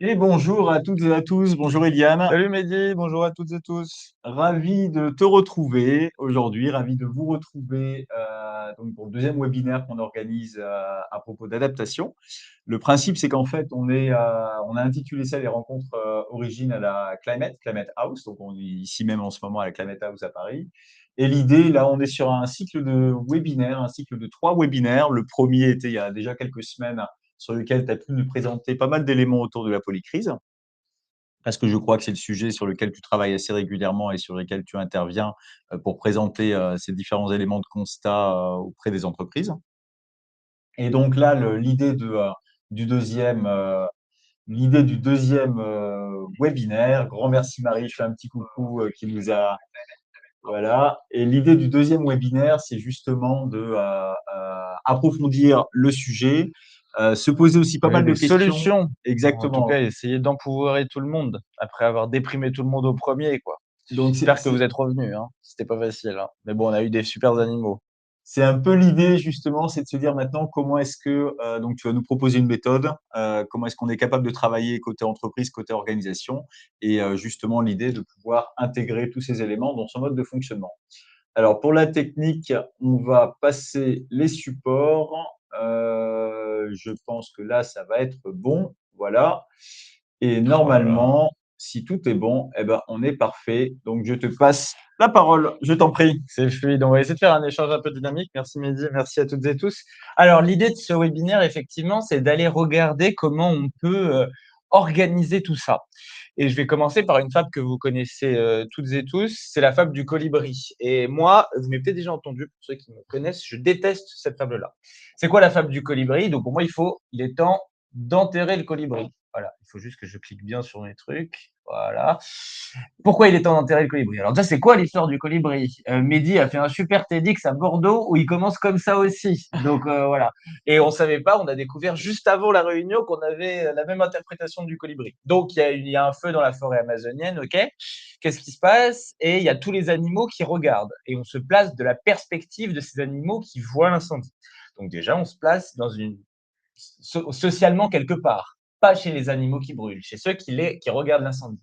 Et bonjour à toutes et à tous. Bonjour Eliane. Salut Mehdi, bonjour à toutes et tous. Ravi de te retrouver aujourd'hui, ravi de vous retrouver donc pour le deuxième webinaire qu'on organise à propos d'adaptation. Le principe, c'est qu'en fait, on a intitulé ça les rencontres origines à la Climate House. Donc, on est ici même en ce moment à la Climate House à Paris. Et l'idée, là, on est sur un cycle de webinaires, un cycle de 3 webinaires. Le premier était il y a déjà quelques semaines, sur lequel tu as pu nous présenter pas mal d'éléments autour de la polycrise, parce que je crois que c'est le sujet sur lequel tu travailles assez régulièrement et sur lequel tu interviens pour présenter ces différents éléments de constat auprès des entreprises. Et donc là, du deuxième, webinaire, grand merci Marie, je fais un petit coucou qui nous a, voilà. Et l'idée du deuxième webinaire, c'est justement de approfondir le sujet, se poser aussi pas Trouver mal de des questions. solutions, en tout Exactement. cas essayer d'empouvoirer tout le monde, après avoir déprimé tout le monde au premier, quoi. Donc J'espère que vous êtes revenus, hein. C'était pas facile, hein. Mais bon, on a eu des super animaux. c'est un peu l'idée justement, c'est de se dire maintenant comment est-ce que donc tu vas nous proposer une méthode, comment est-ce qu'on est capable de travailler côté entreprise, côté organisation, et justement l'idée de pouvoir intégrer tous ces éléments dans son mode de fonctionnement. Alors pour la technique, on va passer les supports. Je pense que là, ça va être bon. Voilà. Et Oh là là. normalement, si tout est bon, eh ben, on est parfait. Donc je te passe la parole. Je t'en prie. C'est fluide. On va essayer de faire un échange un peu dynamique. Merci Mehdi, merci à toutes et tous. Alors, l'idée de ce webinaire, effectivement, c'est d'aller regarder comment on peut organiser tout ça. Et je vais commencer par une fable que vous connaissez toutes et tous, c'est la fable du colibri. Et moi, vous m'avez peut-être déjà entendu, pour ceux qui me connaissent, je déteste cette fable-là. C'est quoi la fable du colibri? Donc pour moi, il est temps d'enterrer le colibri. Voilà, il faut juste que je clique bien sur mes trucs. Voilà. Pourquoi il est temps d'enterrer le colibri? Alors ça, c'est quoi l'histoire du colibri? Mehdi a fait un super TEDx à Bordeaux où il commence comme ça aussi. Donc voilà. Et on savait pas, on a découvert juste avant la réunion qu'on avait la même interprétation du colibri. Donc il y a un feu dans la forêt amazonienne, ok? Qu'est-ce qui se passe? Et il y a tous les animaux qui regardent. Et on se place de la perspective de ces animaux qui voient l'incendie. Donc déjà, on se place socialement quelque part, pas chez les animaux qui brûlent, chez ceux qui regardent l'incendie.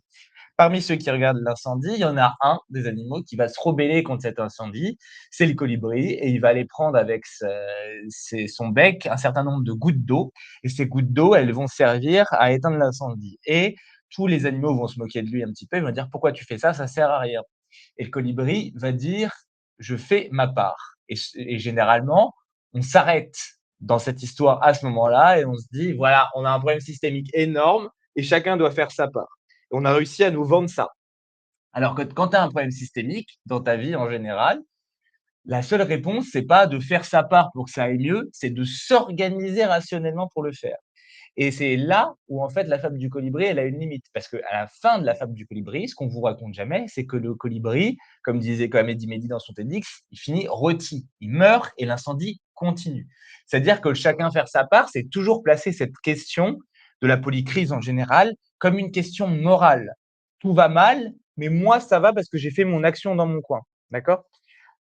Parmi ceux qui regardent l'incendie, il y en a un des animaux qui va se rebeller contre cet incendie, c'est le colibri, et il va aller prendre avec son bec un certain nombre de gouttes d'eau, et ces gouttes d'eau, elles vont servir à éteindre l'incendie. Et tous les animaux vont se moquer de lui un petit peu, ils vont dire pourquoi tu fais ça, ça sert à rien. Et le colibri va dire je fais ma part. Et généralement, on s'arrête dans cette histoire à ce moment-là et on se dit voilà, on a un problème systémique énorme et chacun doit faire sa part. On a réussi à nous vendre ça. Alors que quand tu as un problème systémique dans ta vie en général, la seule réponse, c'est pas de faire sa part pour que ça aille mieux, c'est de s'organiser rationnellement pour le faire. Et c'est là où, en fait, la fable du colibri, elle a une limite. Parce qu'à la fin de la fable du colibri, ce qu'on vous raconte jamais, c'est que le colibri, comme disait quand même Eddie Mehdi dans son TEDx, il finit rôti. Il meurt et l'incendie continue. C'est-à-dire que chacun faire sa part, c'est toujours placer cette question de la polycrise en général comme une question morale. Tout va mal, mais moi, ça va parce que j'ai fait mon action dans mon coin. D'accord?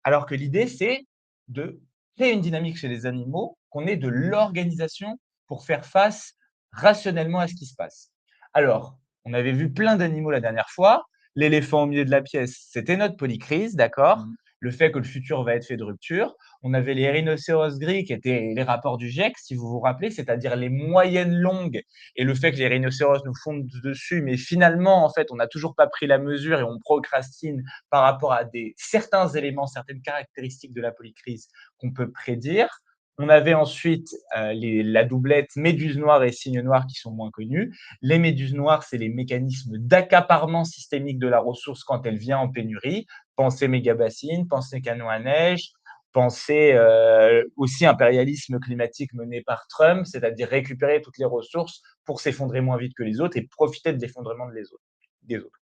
Alors que l'idée, c'est de créer une dynamique chez les animaux, qu'on ait de l'organisation pour faire face rationnellement à ce qui se passe. Alors, on avait vu plein d'animaux la dernière fois. L'éléphant au milieu de la pièce, c'était notre polycrise, d'accord? Mhm. Le fait que le futur va être fait de rupture. On avait les rhinocéros gris qui étaient les rapports du GIEC, si vous vous rappelez, c'est-à-dire les moyennes longues et le fait que les rhinocéros nous fondent dessus, mais finalement, en fait, on n'a toujours pas pris la mesure et on procrastine par rapport à certains éléments, certaines caractéristiques de la polycrise qu'on peut prédire. On avait ensuite la doublette méduse noire et cygne noir qui sont moins connus. Les méduses noires, c'est les mécanismes d'accaparement systémique de la ressource quand elle vient en pénurie. Pensez méga-bassines, pensez canons à neige, pensez aussi impérialisme climatique mené par Trump, c'est-à-dire récupérer toutes les ressources pour s'effondrer moins vite que les autres et profiter de l'effondrement des autres.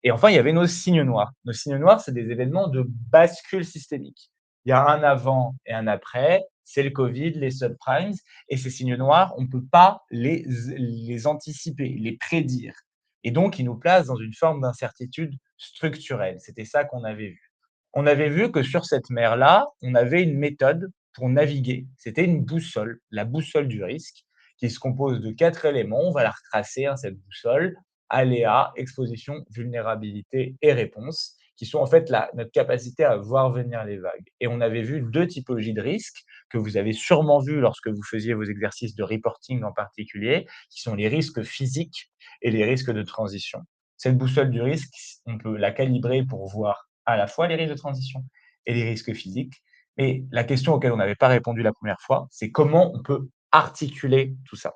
Et enfin, il y avait nos signes noirs. Nos signes noirs, c'est des événements de bascule systémique. Il y a un avant et un après, c'est le Covid, les subprimes, et ces signes noirs, on ne peut pas les anticiper, les prédire. Et donc, ils nous placent dans une forme d'incertitude structurelle. C'était ça qu'on avait vu. On avait vu que sur cette mer-là, on avait une méthode pour naviguer. C'était une boussole, la boussole du risque, qui se compose de 4 éléments. On va la retracer, hein, cette boussole: aléas, exposition, vulnérabilité et réponse, qui sont en fait notre capacité à voir venir les vagues. Et on avait vu 2 typologies de risques que vous avez sûrement vu lorsque vous faisiez vos exercices de reporting en particulier, qui sont les risques physiques et les risques de transition. Cette boussole du risque, on peut la calibrer pour voir à la fois les risques de transition et les risques physiques. Mais la question auquel on n'avait pas répondu la première fois, c'est comment on peut articuler tout ça.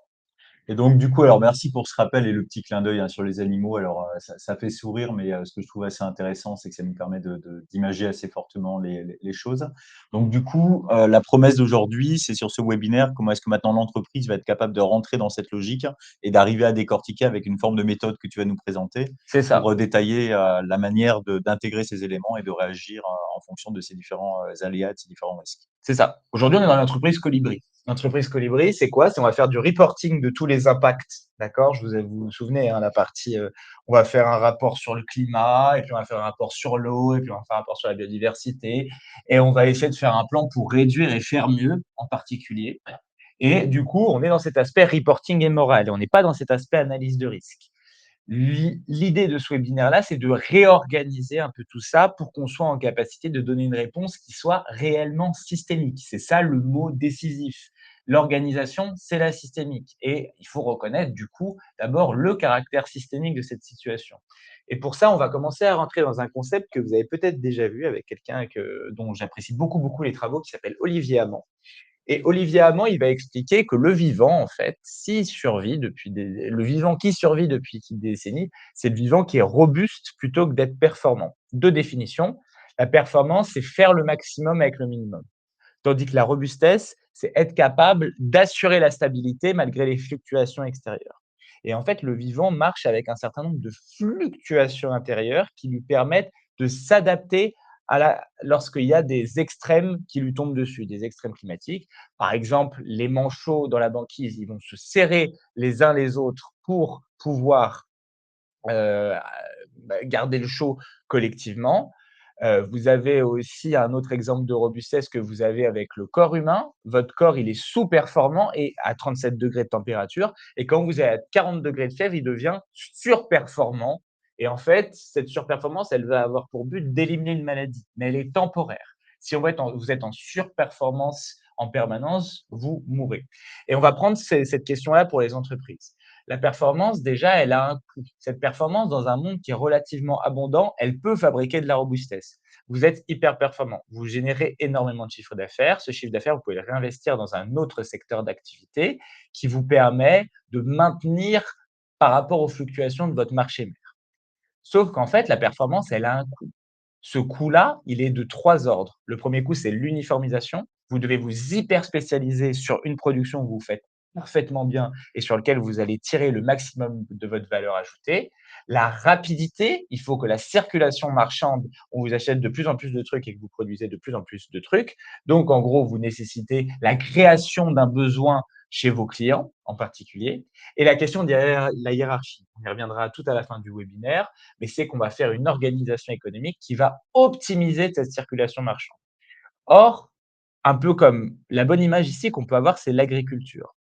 Et donc, du coup, alors merci pour ce rappel et le petit clin d'œil, hein, sur les animaux. Alors, ça fait sourire, mais ce que je trouve assez intéressant, c'est que ça nous permet d'imager assez fortement les choses. Donc, du coup, la promesse d'aujourd'hui, c'est sur ce webinaire, comment est-ce que maintenant l'entreprise va être capable de rentrer dans cette logique et d'arriver à décortiquer avec une forme de méthode que tu vas nous présenter C'est pour ça. détailler la manière d'intégrer ces éléments et de réagir en fonction de ces différents aléas, de ces différents risques. C'est ça. Aujourd'hui, on est dans l'entreprise Colibri. L'entreprise Colibri, c'est quoi? C'est on va faire du reporting de tous les impacts, d'accord? Vous vous souvenez, hein, la partie, on va faire un rapport sur le climat et puis on va faire un rapport sur l'eau et puis on va faire un rapport sur la biodiversité et on va essayer de faire un plan pour réduire et faire mieux en particulier. Et du coup, on est dans cet aspect reporting et moral et on n'est pas dans cet aspect analyse de risque. L'idée de ce webinaire-là, c'est de réorganiser un peu tout ça pour qu'on soit en capacité de donner une réponse qui soit réellement systémique. C'est ça le mot décisif. L'organisation, c'est la systémique. Et il faut reconnaître, du coup, d'abord le caractère systémique de cette situation. Et pour ça, on va commencer à rentrer dans un concept que vous avez peut-être déjà vu avec quelqu'un dont j'apprécie beaucoup, beaucoup les travaux, qui s'appelle Olivier Amand. Et Olivier Amand, il va expliquer que le vivant, en fait, le vivant qui survit depuis des décennies, c'est le vivant qui est robuste plutôt que d'être performant. Deux définitions. La performance, c'est faire le maximum avec le minimum. Tandis que la robustesse, c'est être capable d'assurer la stabilité malgré les fluctuations extérieures. Et en fait, le vivant marche avec un certain nombre de fluctuations intérieures qui lui permettent de s'adapter lorsqu'il y a des extrêmes qui lui tombent dessus, des extrêmes climatiques. Par exemple, les manchots dans la banquise, ils vont se serrer les uns les autres pour pouvoir heu, garder le chaud collectivement. Vous avez aussi un autre exemple de robustesse que vous avez avec le corps humain. Votre corps, il est sous-performant et à 37 degrés de température et quand vous êtes à 40 degrés de fièvre, il devient surperformant et en fait, cette surperformance, elle va avoir pour but d'éliminer une maladie, mais elle est temporaire. Si vous êtes en surperformance en permanence, vous mourrez et on va prendre cette question-là pour les entreprises. La performance, déjà, elle a un coût. Cette performance, dans un monde qui est relativement abondant, elle peut fabriquer de la robustesse. Vous êtes hyper performant, vous générez énormément de chiffre d'affaires. Ce chiffre d'affaires, vous pouvez le réinvestir dans un autre secteur d'activité qui vous permet de maintenir par rapport aux fluctuations de votre marché mère. Sauf qu'en fait, la performance, elle a un coût. Ce coût-là, il est de 3 ordres. Le premier coût, c'est l'uniformisation. Vous devez vous hyper spécialiser sur une production que vous faites parfaitement bien et sur lequel vous allez tirer le maximum de votre valeur ajoutée. La rapidité, il faut que la circulation marchande, on vous achète de plus en plus de trucs et que vous produisez de plus en plus de trucs. Donc, en gros, vous nécessitez la création d'un besoin chez vos clients en particulier. Et la question de la hiérarchie, on y reviendra tout à la fin du webinaire, mais c'est qu'on va faire une organisation économique qui va optimiser cette circulation marchande. Or, un peu comme la bonne image ici qu'on peut avoir, c'est l'agriculture.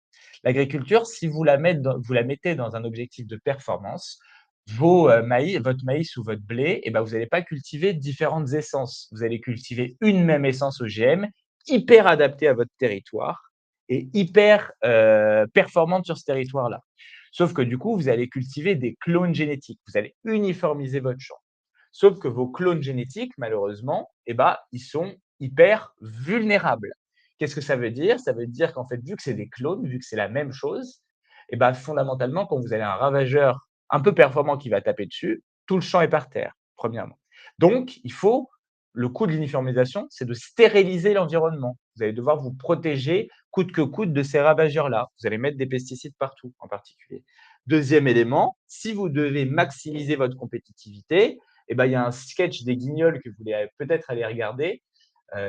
L'agriculture, si vous la mettez dans un objectif de performance, votre maïs ou votre blé, eh ben, vous n'allez pas cultiver différentes essences. Vous allez cultiver une même essence OGM, hyper adaptée à votre territoire et hyper performante sur ce territoire-là. Sauf que du coup, vous allez cultiver des clones génétiques. Vous allez uniformiser votre champ. Sauf que vos clones génétiques, malheureusement, eh ben, ils sont hyper vulnérables. Qu'est-ce que ça veut dire? Ça veut dire qu'en fait, vu que c'est des clones, vu que c'est la même chose, eh ben, fondamentalement, quand vous avez un ravageur un peu performant qui va taper dessus, tout le champ est par terre, premièrement. Donc, le coût de l'uniformisation, c'est de stériliser l'environnement. Vous allez devoir vous protéger coûte que coûte de ces ravageurs-là. Vous allez mettre des pesticides partout, en particulier. Deuxième élément, si vous devez maximiser votre compétitivité, eh ben, il y a un sketch des Guignols que vous voulez peut-être aller regarder.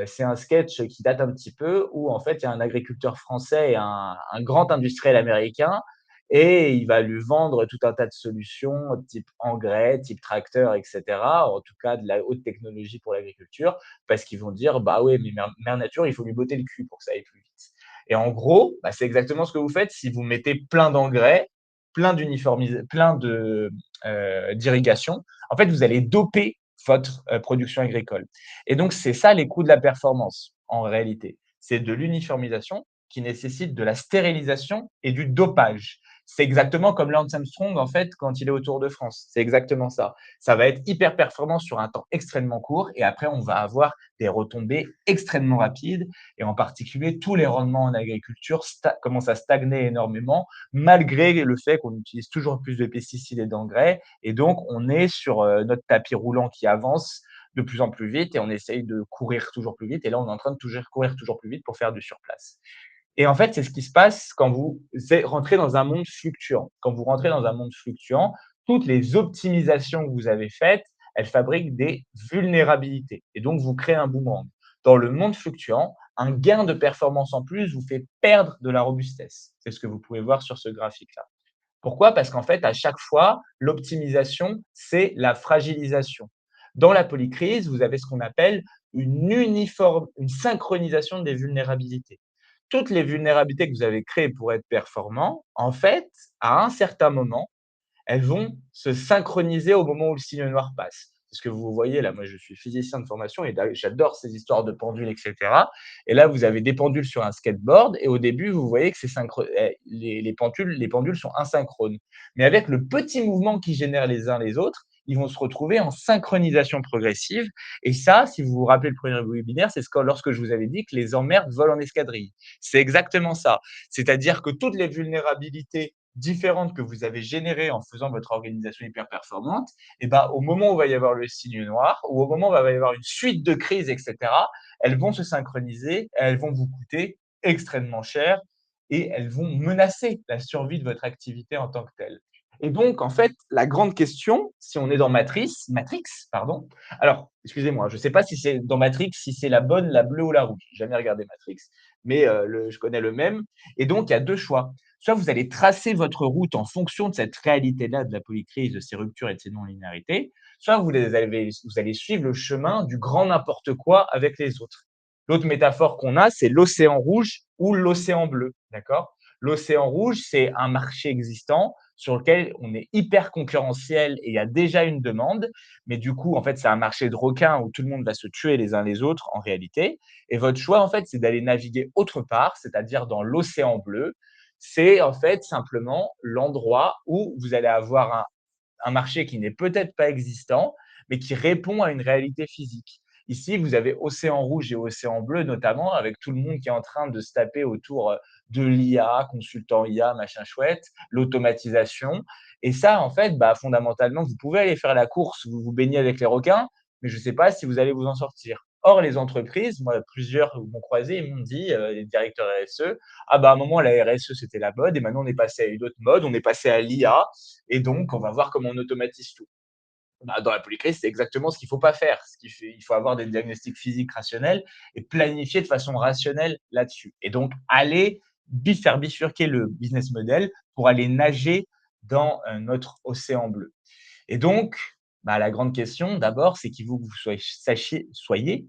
C'est un sketch qui date un petit peu où en fait il y a un agriculteur français et un grand industriel américain et il va lui vendre tout un tas de solutions type engrais, type tracteur, etc. En tout cas de la haute technologie pour l'agriculture parce qu'ils vont dire bah oui mais mère nature il faut lui botter le cul pour que ça aille plus vite. Et en gros, bah, c'est exactement ce que vous faites si vous mettez plein d'engrais, plein d'irrigation. En fait, vous allez doper votre production agricole. Et donc, c'est ça les coûts de la performance, en réalité. C'est de l'uniformisation qui nécessite de la stérilisation et du dopage. C'est exactement comme Lance Armstrong, en fait, quand il est au Tour de France. C'est exactement ça. Ça va être hyper performant sur un temps extrêmement court et après, on va avoir des retombées extrêmement rapides et en particulier, tous les rendements en agriculture commencent à stagner énormément malgré le fait qu'on utilise toujours plus de pesticides et d'engrais. Et donc, on est sur notre tapis roulant qui avance de plus en plus vite et on essaye de courir toujours plus vite. Et là, on est en train de toujours courir toujours plus vite pour faire du surplace. Et en fait, c'est ce qui se passe quand vous rentrez dans un monde fluctuant. Quand vous rentrez dans un monde fluctuant, toutes les optimisations que vous avez faites, elles fabriquent des vulnérabilités et donc vous créez un boomerang. Dans le monde fluctuant, un gain de performance en plus vous fait perdre de la robustesse. C'est ce que vous pouvez voir sur ce graphique-là. Pourquoi? Parce qu'en fait, à chaque fois, l'optimisation, c'est la fragilisation. Dans la polycrise, vous avez ce qu'on appelle une synchronisation des vulnérabilités. Toutes les vulnérabilités que vous avez créées pour être performants, en fait, à un certain moment, elles vont se synchroniser au moment où le signe noir passe. C'est ce que vous voyez là. Moi, je suis physicien de formation et j'adore ces histoires de pendules, etc. Et là, vous avez des pendules sur un skateboard et au début, vous voyez que les pendules sont asynchrones. Mais avec le petit mouvement qu'ils génèrent les uns les autres, ils vont se retrouver en synchronisation progressive. Et ça, si vous vous rappelez le premier webinaire, c'est lorsque je vous avais dit que les emmerdes volent en escadrille. C'est exactement ça. C'est-à-dire que toutes les vulnérabilités différentes que vous avez générées en faisant votre organisation hyper performante, et ben, au moment où il va y avoir le signe noir, ou au moment où il va y avoir une suite de crises, etc., elles vont se synchroniser, elles vont vous coûter extrêmement cher et elles vont menacer la survie de votre activité en tant que telle. Et donc, en fait, la grande question, si on est dans Matrix, pardon. Alors, excusez-moi, je ne sais pas si c'est dans Matrix, si c'est la bonne, la bleue ou la rouge. J'ai jamais regardé Matrix, mais je connais le même. Et donc, il y a deux choix. Soit vous allez tracer votre route en fonction de cette réalité-là de la polycrise, de ces ruptures et de ces non-linéarités, soit vous allez suivre le chemin du grand n'importe quoi avec les autres. L'autre métaphore qu'on a, c'est l'océan rouge ou l'océan bleu, d'accord? L'océan rouge, c'est un marché existant sur lequel on est hyper concurrentiel et il y a déjà une demande, mais du coup, en fait, c'est un marché de requins où tout le monde va se tuer les uns les autres en réalité. Et votre choix, en fait, c'est d'aller naviguer autre part, c'est-à-dire dans l'océan bleu. C'est en fait simplement l'endroit où vous allez avoir un marché qui n'est peut-être pas existant, mais qui répond à une réalité physique. Ici, vous avez océan rouge et océan bleu, notamment, avec tout le monde qui est en train de se taper autour de l'IA, consultant IA, machin chouette, l'automatisation. Et ça, en fait, bah, fondamentalement, vous pouvez aller faire la course, vous vous baignez avec les requins, mais je ne sais pas si vous allez vous en sortir. Or, les entreprises, moi, plusieurs m'ont croisé, ils m'ont dit, les directeurs RSE, ah bah à un moment, la RSE, c'était la mode, et maintenant, on est passé à une autre mode, on est passé à l'IA, et donc, on va voir comment on automatise tout. Bah, dans la polycrise, c'est exactement ce qu'il ne faut pas faire. Il faut avoir des diagnostics physiques rationnels et planifier de façon rationnelle là-dessus. Et donc, aller faire bifurquer le business model pour aller nager dans notre océan bleu. Et donc, bah, la grande question, d'abord, c'est qu'il faut que vous soyez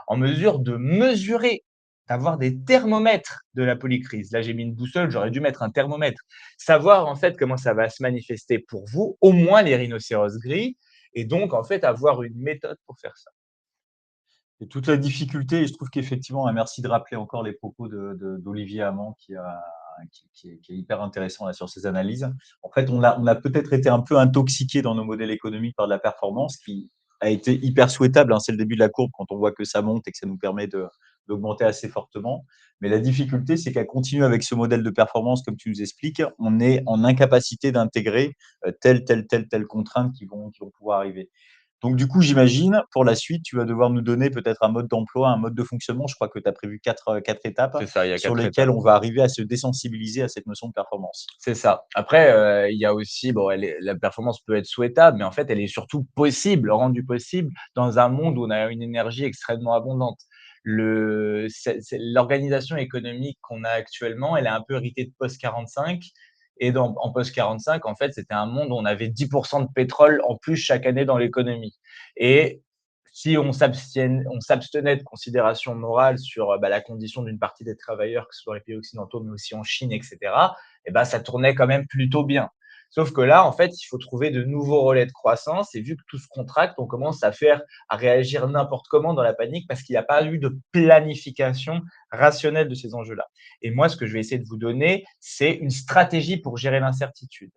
en mesure de mesurer, d'avoir des thermomètres de la polycrise. Là, j'ai mis une boussole, j'aurais dû mettre un thermomètre. Savoir, en fait, comment ça va se manifester pour vous, au moins les rhinocéros gris, et donc, en fait, avoir une méthode pour faire ça. Et toute la difficulté, et je trouve qu'effectivement, merci de rappeler encore les propos d'Olivier Hamon qui est hyper intéressant là sur ces analyses. En fait, on a peut-être été un peu intoxiqué dans nos modèles économiques par de la performance qui a été hyper souhaitable, hein. C'est le début de la courbe quand on voit que ça monte et que ça nous permet d'augmenter assez fortement. Mais la difficulté, c'est qu'à continuer avec ce modèle de performance, comme tu nous expliques, on est en incapacité d'intégrer telle contrainte qui vont pouvoir arriver. Donc, du coup, j'imagine, pour la suite, tu vas devoir nous donner peut-être un mode d'emploi, un mode de fonctionnement. Je crois que tu as prévu quatre étapes C'est ça, il y a sur 4 lesquelles étapes. on va arriver à se désensibiliser à cette notion de performance. C'est ça. Après, il y a aussi bon, la performance peut être souhaitable, mais en fait, elle est surtout possible, rendue possible dans un monde où on a une énergie extrêmement abondante. C'est l'organisation économique qu'on a actuellement, elle est un peu héritée de post-45 et en post-45, en fait, c'était un monde où on avait 10 de pétrole en plus chaque année dans l'économie et Si on s'abstenait de considérations morales sur la condition d'une partie des travailleurs, que ce soit dans les pays occidentaux, mais aussi en Chine, etc., et ben, ça tournait quand même plutôt bien. Sauf que là, en fait, il faut trouver de nouveaux relais de croissance et vu que tout se contracte, on commence à réagir n'importe comment dans la panique parce qu'il n'y a pas eu de planification rationnelle de ces enjeux-là. Et moi, ce que je vais essayer de vous donner, c'est une stratégie pour gérer l'incertitude.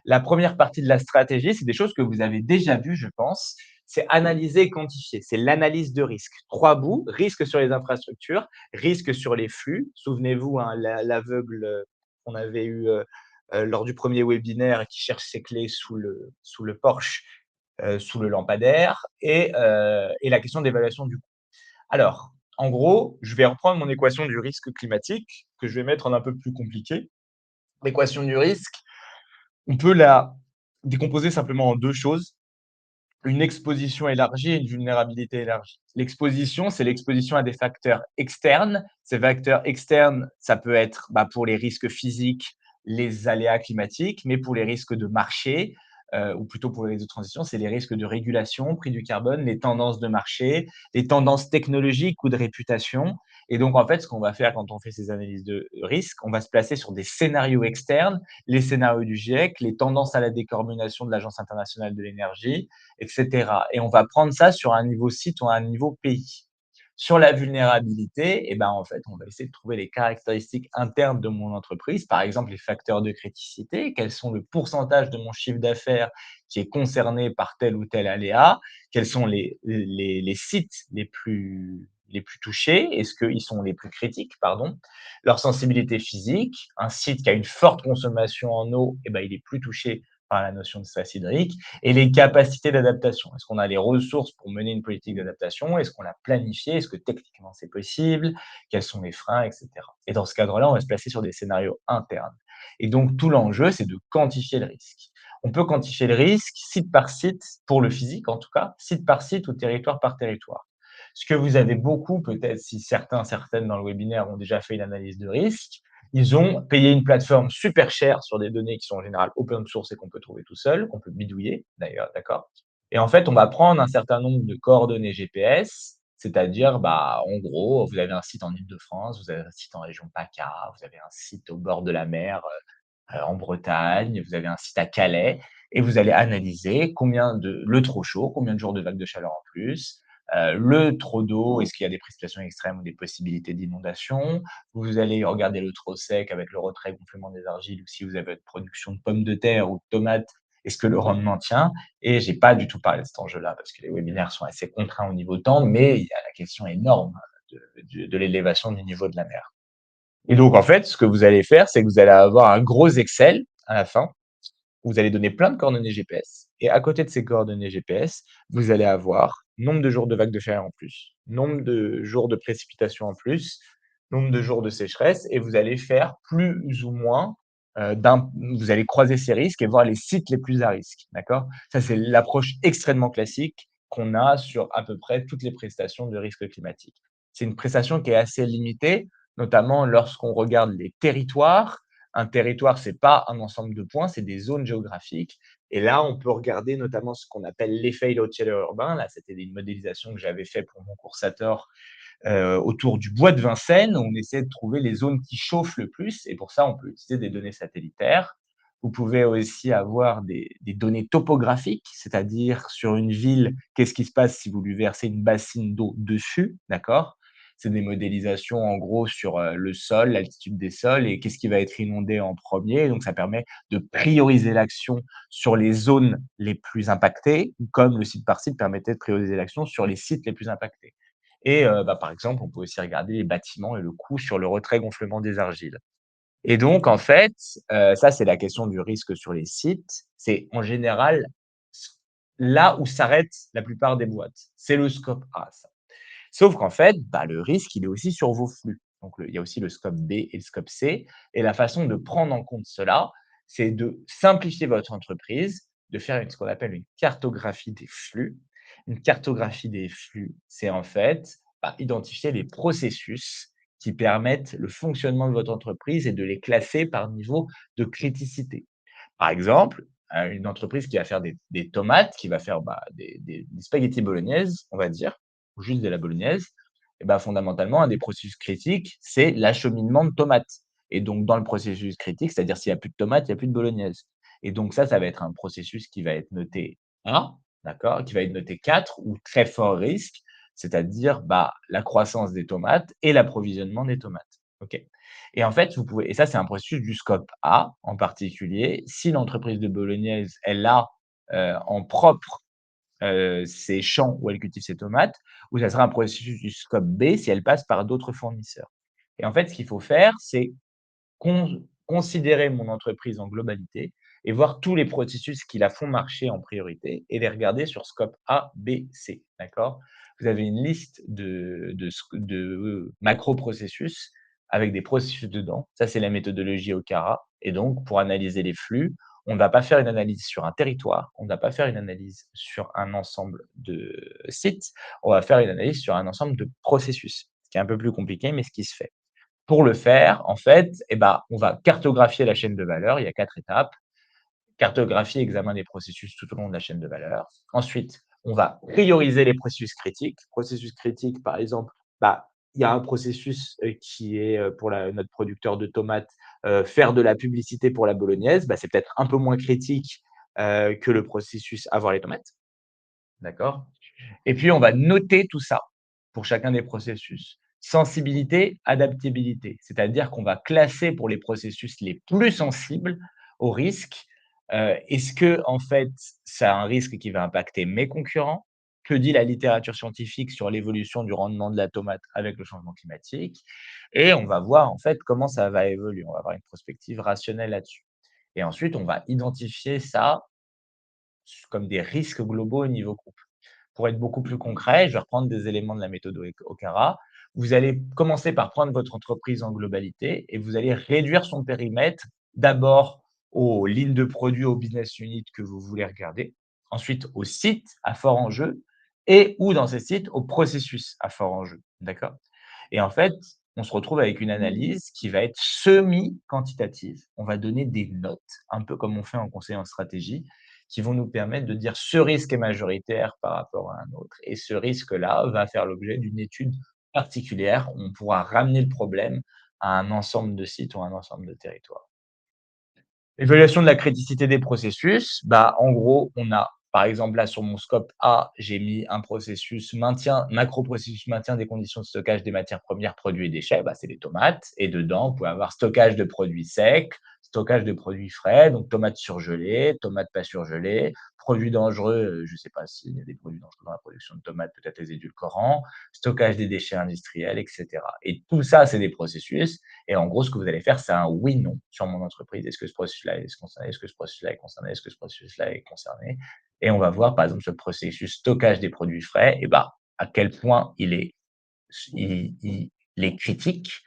La première partie de la stratégie, c'est des choses que vous avez déjà vues, je pense, c'est analyser et quantifier. C'est l'analyse de risque. 3 bouts, risque sur les infrastructures, risque sur les flux. Souvenez-vous, hein, l'aveugle qu'on avait eu lors du premier webinaire qui cherche ses clés sous le Porsche, sous le lampadaire, et la question d'évaluation du coût. Alors, en gros, je vais reprendre mon équation du risque climatique, que je vais mettre en un peu plus compliqué. L'équation du risque, on peut la décomposer simplement en deux choses, une exposition élargie et une vulnérabilité élargie. L'exposition, c'est l'exposition à des facteurs externes. Ces facteurs externes, ça peut être pour les risques physiques, les aléas climatiques, mais pour les risques de marché, ou plutôt pour les risques de transition, c'est les risques de régulation, prix du carbone, les tendances de marché, les tendances technologiques ou de réputation. Et donc, en fait, ce qu'on va faire quand on fait ces analyses de risque, on va se placer sur des scénarios externes, les scénarios du GIEC, les tendances à la décarbonation de l'Agence internationale de l'énergie, etc. Et on va prendre ça sur un niveau site ou un niveau pays. Sur la vulnérabilité, en fait, on va essayer de trouver les caractéristiques internes de mon entreprise, par exemple les facteurs de criticité, quels sont le pourcentage de mon chiffre d'affaires qui est concerné par tel ou tel aléa, quels sont les sites les plus touchés, est-ce qu'ils sont les plus critiques, pardon, leur sensibilité physique, un site qui a une forte consommation en eau, il est plus touché par la notion de stress hydrique, et les capacités d'adaptation. Est-ce qu'on a les ressources pour mener une politique d'adaptation? Est-ce qu'on l'a planifié? Est-ce que techniquement c'est possible? Quels sont les freins, etc. Et dans ce cadre-là, on va se placer sur des scénarios internes. Et donc, tout l'enjeu, c'est de quantifier le risque. On peut quantifier le risque site par site, pour le physique en tout cas, site par site ou territoire par territoire. Ce que vous avez beaucoup, peut-être si certaines dans le webinaire ont déjà fait une analyse de risque, ils ont payé une plateforme super chère sur des données qui sont en général open source et qu'on peut trouver tout seul, qu'on peut bidouiller d'ailleurs, d'accord? Et en fait, on va prendre un certain nombre de coordonnées GPS, c'est-à-dire, en gros, vous avez un site en Île-de-France, vous avez un site en région PACA, vous avez un site au bord de la mer, en Bretagne, vous avez un site à Calais et vous allez analyser le trop chaud, combien de jours de vagues de chaleur en plus, le trop d'eau, est-ce qu'il y a des précipitations extrêmes ou des possibilités d'inondation. Vous allez regarder le trop sec avec le retrait-gonflement des argiles ou si vous avez une production de pommes de terre ou de tomates, est-ce que le rendement tient? Et j'ai pas du tout parlé de cet enjeu-là parce que les webinaires sont assez contraints au niveau temps, mais il y a la question énorme de l'élévation du niveau de la mer. Et donc, en fait, ce que vous allez faire, c'est que vous allez avoir un gros Excel à la fin, où vous allez donner plein de coordonnées GPS. Et à côté de ces coordonnées GPS, vous allez avoir nombre de jours de vagues de chaleur en plus, nombre de jours de précipitations en plus, nombre de jours de sécheresse, et vous allez faire plus ou moins vous allez croiser ces risques et voir les sites les plus à risque. D'accord? Ça, c'est l'approche extrêmement classique qu'on a sur à peu près toutes les prestations de risque climatique. C'est une prestation qui est assez limitée, notamment lorsqu'on regarde les territoires. Un territoire, c'est pas un ensemble de points, c'est des zones géographiques. Et là, on peut regarder notamment ce qu'on appelle l'effet chaleur urbain. Là, c'était une modélisation que j'avais fait pour mon coursateur autour du bois de Vincennes, où on essaie de trouver les zones qui chauffent le plus. Et pour ça, on peut utiliser des données satellitaires. Vous pouvez aussi avoir des données topographiques, c'est-à-dire sur une ville, qu'est-ce qui se passe si vous lui versez une bassine d'eau dessus, d'accord? C'est des modélisations en gros sur le sol, l'altitude des sols et qu'est-ce qui va être inondé en premier. Donc, ça permet de prioriser l'action sur les zones les plus impactées, comme le site par site permettait de prioriser l'action sur les sites les plus impactés. Et par exemple, on peut aussi regarder les bâtiments et le coût sur le retrait-gonflement des argiles. Et donc en fait, ça, c'est la question du risque sur les sites. C'est en général s là où s'arrêtent la plupart des boîtes. C'est le scope A, ça. Sauf qu'en fait, le risque, il est aussi sur vos flux. Donc il y a aussi le scope B et le scope C et la façon de prendre en compte cela, c'est de simplifier votre entreprise, de faire ce qu'on appelle une cartographie des flux. Une cartographie des flux, c'est en fait, identifier les processus qui permettent le fonctionnement de votre entreprise et de les classer par niveau de criticité. Par exemple, une entreprise qui va faire des tomates, qui va faire, des spaghettis bolognaise, on va dire, ou juste de la bolognaise, et bah, fondamentalement, un des processus critiques, c'est l'acheminement de tomates et donc dans le processus critique, c'est-à-dire s'il y a plus de tomates, il y a plus de bolognaise et donc ça va être un processus qui va être noté A, d'accord? Qui va être noté 4 ou très fort risque, c'est-à-dire, la croissance des tomates et l'approvisionnement des tomates. OK? Et en fait, vous pouvez et ça, c'est un processus du scope A en particulier. Si l'entreprise de bolognaise, elle a, en propre, ses champs où elle cultive ses tomates, ou ça sera un processus du scope B si elle passe par d'autres fournisseurs. Et en fait, ce qu'il faut faire, c'est considérer mon entreprise en globalité et voir tous les processus qui la font marcher en priorité et les regarder sur scope A, B, C, d'accord? Vous avez une liste de macro-processus avec des processus dedans. Ça, c'est la méthodologie OKARA et donc pour analyser les flux, on ne va pas faire une analyse sur un territoire, on ne va pas faire une analyse sur un ensemble de sites, on va faire une analyse sur un ensemble de processus, ce qui est un peu plus compliqué, mais ce qui se fait. Pour le faire, en fait, on va cartographier la chaîne de valeur. Il y a 4 étapes. Cartographie, examen des processus tout au long de la chaîne de valeur. Ensuite, on va prioriser les processus critiques. Processus critique, par exemple, il y a un processus, qui est, pour notre producteur de tomates, faire de la publicité pour la bolognaise. C'est peut-être un peu moins critique, que le processus avoir les tomates. D'accord? Et puis, on va noter tout ça pour chacun des processus. Sensibilité, adaptabilité, c'est-à-dire qu'on va classer pour les processus les plus sensibles au risque. Est-ce que en fait, ça a un risque qui va impacter mes concurrents? Que dit la littérature scientifique sur l'évolution du rendement de la tomate avec le changement climatique? Et on va voir en fait comment ça va évoluer. On va avoir une prospective rationnelle là-dessus. Et ensuite, on va identifier ça comme des risques globaux au niveau groupe. Pour être beaucoup plus concret, je vais reprendre des éléments de la méthode OKARA. Vous allez commencer par prendre votre entreprise en globalité et vous allez réduire son périmètre d'abord aux lignes de produits, aux business units que vous voulez regarder, ensuite aux sites à fort enjeu et ou dans ces sites aux processus à fort enjeu. D'accord? Et en fait, on se retrouve avec une analyse qui va être semi-quantitative. On va donner des notes, un peu comme on fait en conseil en stratégie, qui vont nous permettre de dire ce risque est majoritaire par rapport à un autre et ce risque-là va faire l'objet d'une étude particulière où on pourra ramener le problème à un ensemble de sites ou un ensemble de territoires. Évaluation de la criticité des processus, en gros, on a, par exemple, là, sur mon scope A, j'ai mis un processus maintien macro-processus maintien des conditions de stockage des matières premières, produits et déchets, c'est les tomates et dedans, vous pouvez avoir stockage de produits secs, stockage de produits frais, donc tomates surgelées, tomates pas surgelées, produits dangereux, je ne sais pas s'il y a des produits dangereux dans la production de tomates, peut-être les édulcorants, stockage des déchets industriels et cetera et tout ça, c'est des processus et en gros, ce que vous allez faire, c'est un oui/non sur mon entreprise. Est-ce que ce processus-là est concerné? Est-ce que ce processus-là est concerné? Est-ce que ce processus-là est concerné? Et on va voir, par exemple, sur le processus stockage des produits frais, à quel point il est critique.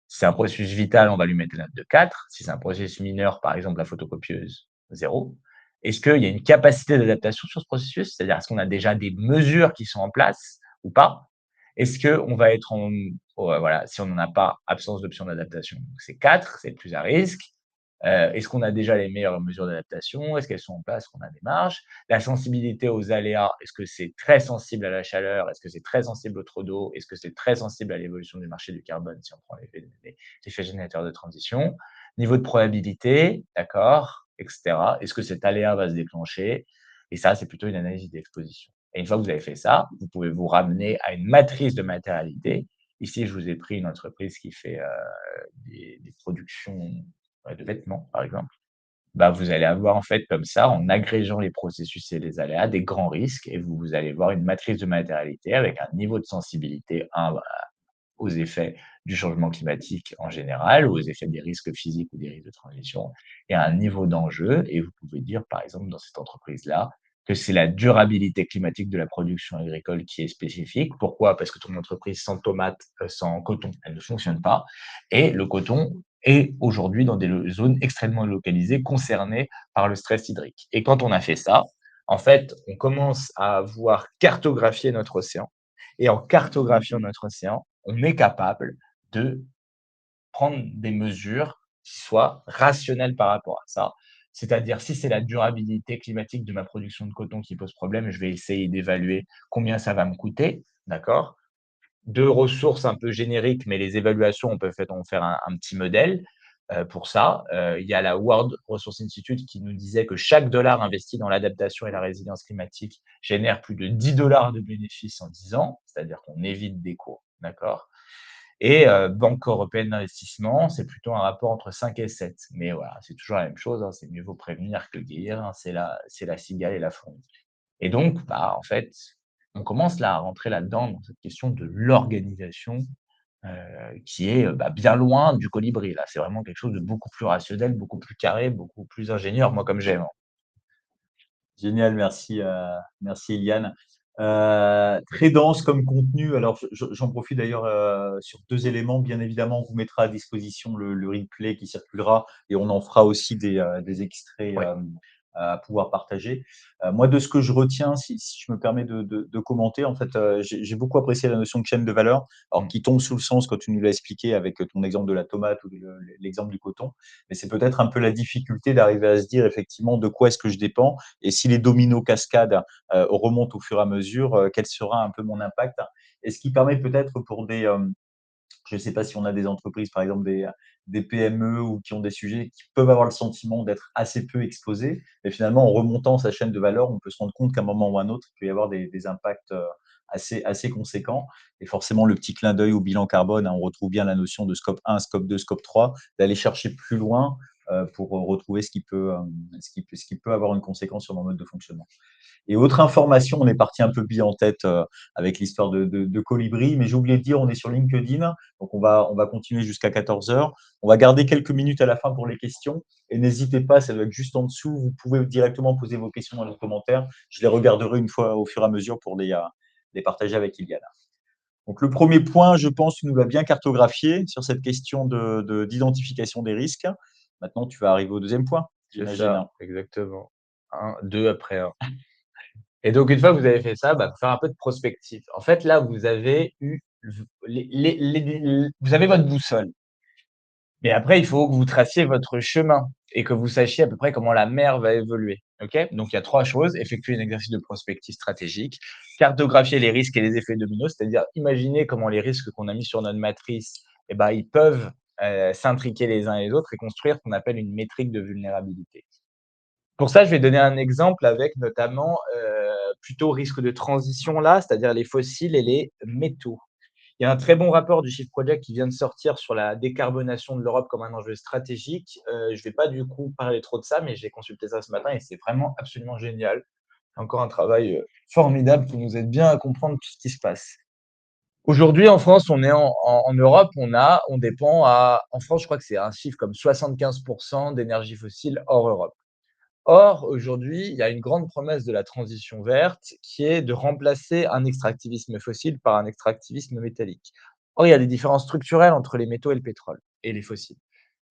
Si c'est un processus vital, on va lui mettre la note de 4. Si c'est un processus mineur, par exemple la photocopieuse, 0. Est-ce qu'il y a une capacité d'adaptation sur ce processus? C'est-à-dire, est-ce qu'on a déjà des mesures qui sont en place ou pas? Est-ce qu'on va être en voilà, si on n'en a pas, absence d'option d'adaptation, donc c'est 4, c'est le plus à risque. Est-ce qu'on a déjà les meilleures mesures d'adaptation? Est-ce qu'elles sont en place? Est-ce qu'on a des marges? La sensibilité aux aléas, est-ce que c'est très sensible à la chaleur? Est-ce que c'est très sensible au trop d'eau? Est-ce que c'est très sensible à l'évolution du marché du carbone si on prend l'effet générateur de transition? Niveau de probabilité, d'accord, et cetera. Est-ce que cet aléa va se déclencher? Et ça, c'est plutôt une analyse d'exposition. Et une fois que vous avez fait ça, vous pouvez vous ramener à une matrice de matérialité. Ici, je vous ai pris une entreprise qui fait des productions de vêtements, par exemple. Vous allez avoir en fait comme ça, en agrégeant les processus et les aléas, des grands risques et vous allez voir une matrice de matérialité avec un niveau de sensibilité aux effets du changement climatique en général, aux effets des risques physiques ou des risques de transition et un niveau d'enjeu. Et vous pouvez dire, par exemple, dans cette entreprise-là, que c'est la durabilité climatique de la production agricole qui est spécifique. Pourquoi? Parce que ton entreprise sans tomates, sans coton, elle ne fonctionne pas. Et le coton est aujourd'hui dans des zones extrêmement localisées concernées par le stress hydrique. Et quand on a fait ça, en fait, on commence à voir cartographier notre océan. Et en cartographiant notre océan, on est capable de prendre des mesures qui soient rationnelles par rapport à ça. C'est-à-dire, si c'est la durabilité climatique de ma production de coton qui pose problème, je vais essayer d'évaluer combien ça va me coûter, d'accord? De ressources un peu génériques, mais les évaluations, on peut en faire un petit modèle, pour ça. Il y a la World Resource Institute qui nous disait que chaque dollar investi dans l'adaptation et la résilience climatique génère plus de 10 de bénéfices en 10 ans, c'est-à-dire qu'on évite des coûts, d'accord? Et Banque européenne d'investissement, c'est plutôt un rapport entre 5 et 7. Mais voilà, c'est toujours la même chose, hein, c'est mieux vaut prévenir que guérir, hein, c'est la cigale et la fourmi. Et donc, bah, en fait, on commence là à rentrer là-dedans, dans cette question de l'organisation, qui est, bah, bien loin du colibri là. C'est vraiment quelque chose de beaucoup plus rationnel, beaucoup plus carré, beaucoup plus ingénieur, moi comme j'aime, hein. Génial, merci, merci Eliane. Très dense comme contenu. Alors, j'en profite d'ailleurs sur 2 éléments. Bien évidemment, on vous mettra à disposition le replay qui circulera et on en fera aussi des extraits Ouais. à pouvoir partager. Moi, de ce que je retiens, si je me permets de commenter, en fait, j'ai beaucoup apprécié la notion de chaîne de valeur, alors Mmh. qui tombe sous le sens quand tu nous l'as expliqué avec ton exemple de la tomate ou l'exemple du coton. Mais c'est peut-être un peu la difficulté d'arriver à se dire effectivement de quoi est-ce que je dépends et si les dominos cascadent remontent au fur et à mesure, quel sera un peu mon impact. Et ce qui permet peut-être pour je ne sais pas si on a des entreprises, par exemple des PME ou qui ont des sujets qui peuvent avoir le sentiment d'être assez peu exposés, mais finalement en remontant sa chaîne de valeur, on peut se rendre compte qu'à un moment ou à un autre, il peut y avoir des impacts assez conséquents. Et forcément, le petit clin d'œil au bilan carbone, hein, on retrouve bien la notion de scope 1, scope 2, scope 3, d'aller chercher plus loin pour retrouver ce qui peut avoir une conséquence sur nos modes de fonctionnement. Et autre information, on est parti un peu bille en tête avec l'histoire de Colibri, mais j'ai oublié de dire, on est sur LinkedIn, donc on va continuer jusqu'à 14 heures. On va garder quelques minutes à la fin pour les questions, et n'hésitez pas, ça doit être juste en dessous, vous pouvez directement poser vos questions dans les commentaires, je les regarderai une fois au fur et à mesure pour les partager avec Iliana. Donc le premier point, je pense, tu nous l'as bien cartographié sur cette question d'identification des risques. Maintenant, tu vas arriver au deuxième point, C'est j'imagine, ça, hein. exactement. 1, 2 après 1. Et donc une fois que vous avez fait ça, bah, faut faire un peu de prospective. En fait, là, vous avez eu v les vous avez votre boussole. Mais après, il faut que vous traciez votre chemin et que vous sachiez à peu près comment la mer va évoluer. OK? Donc il y a 3 choses: effectuer un exercice de prospective stratégique, cartographier les risques et les effets dominos, c'est-à-dire imaginer comment les risques qu'on a mis sur notre matrice, eh ben, ils peuvent, s'intriquer les uns et les autres et construire ce qu'on appelle une métrique de vulnérabilité. Pour ça, je vais donner un exemple avec notamment, plutôt risque de transition là, c'est-à-dire les fossiles et les métaux. Il y a un très bon rapport du Shift Project qui vient de sortir sur la décarbonation de l'Europe comme un enjeu stratégique. Je vais pas du coup parler trop de ça, mais j'ai consulté ça ce matin et c'est vraiment absolument génial. Encore un travail, formidable qui nous aide bien à comprendre tout ce qui se passe. Aujourd'hui, en France, on est en Europe, on dépend en France, je crois que c'est un chiffre comme 75 d'énergie fossile hors Europe. Or, aujourd'hui, il y a une grande promesse de la transition verte qui est de remplacer un extractivisme fossile par un extractivisme métallique. Or, il y a des différences structurelles entre les métaux et le pétrole et les fossiles.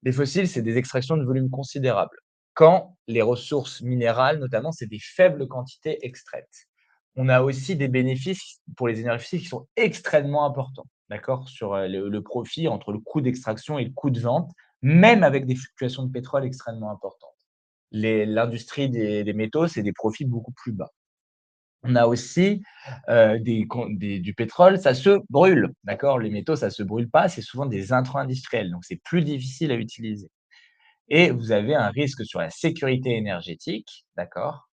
Les fossiles, c'est des extractions de volume considérables. Quand les ressources minérales, notamment, c'est des faibles quantités extraites. On a aussi des bénéfices pour les énergies fossiles qui sont extrêmement importants, d'accord, sur le profit entre le coût d'extraction et le coût de vente, même avec des fluctuations de pétrole extrêmement importantes. L'industrie des métaux, c'est des profits beaucoup plus bas. On a aussi, du pétrole, ça se brûle, d'accord? Les métaux, ça se brûle pas, c'est souvent des intrants industriels, donc c'est plus difficile à utiliser et vous avez un risque sur la sécurité énergétique, d'accord?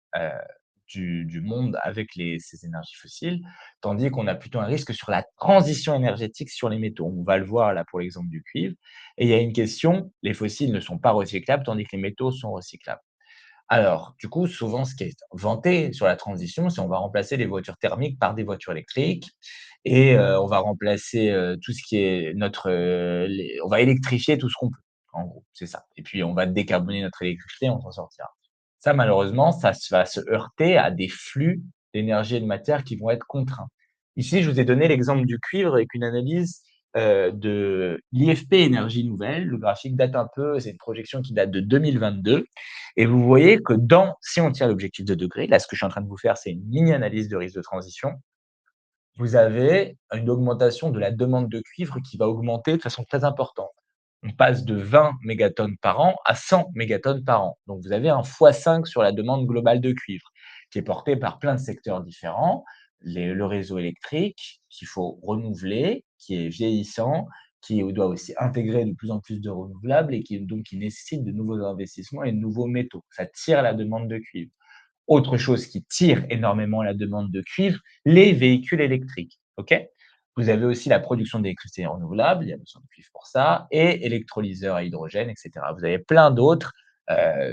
Du monde avec ces énergies fossiles, tandis qu'on a plutôt un risque sur la transition énergétique sur les métaux. On va le voir là pour l'exemple du cuivre et il y a une question, les fossiles ne sont pas recyclables, tandis que les métaux sont recyclables. Alors, du coup, souvent, ce qui est vanté sur la transition, c'est on va remplacer les voitures thermiques par des voitures électriques et on va remplacer, tout ce qui est on va électrifier tout ce qu'on peut, en gros, c'est ça et puis on va décarboner notre électricité, on s'en sortira. Ça, malheureusement, ça va se heurter à des flux d'énergie et de matière qui vont être contraints. Ici, je vous ai donné l'exemple du cuivre avec une analyse, de l'IFP Énergie Nouvelle. Le graphique date un peu, c'est une projection qui date de 2022 et vous voyez que si on tient l'objectif de degrés, là, ce que je suis en train de vous faire, c'est une mini analyse de risque de transition. Vous avez une augmentation de la demande de cuivre qui va augmenter de façon très importante. On passe de 20 mégatonnes par an à 100 mégatonnes par an. Donc vous avez un x5 sur la demande globale de cuivre, qui est portée par plein de secteurs différents. Le réseau électrique qu'il faut renouveler, qui est vieillissant, qui doit aussi intégrer de plus en plus de renouvelables et qui nécessite de nouveaux investissements et de nouveaux métaux. Ça tire la demande de cuivre. Autre chose qui tire énormément la demande de cuivre, les véhicules électriques. OK? Vous avez aussi la production d'électricité renouvelable, il y a besoin de cuivre pour ça, et électrolyseurs à hydrogène, et cetera. Vous avez plein d'autres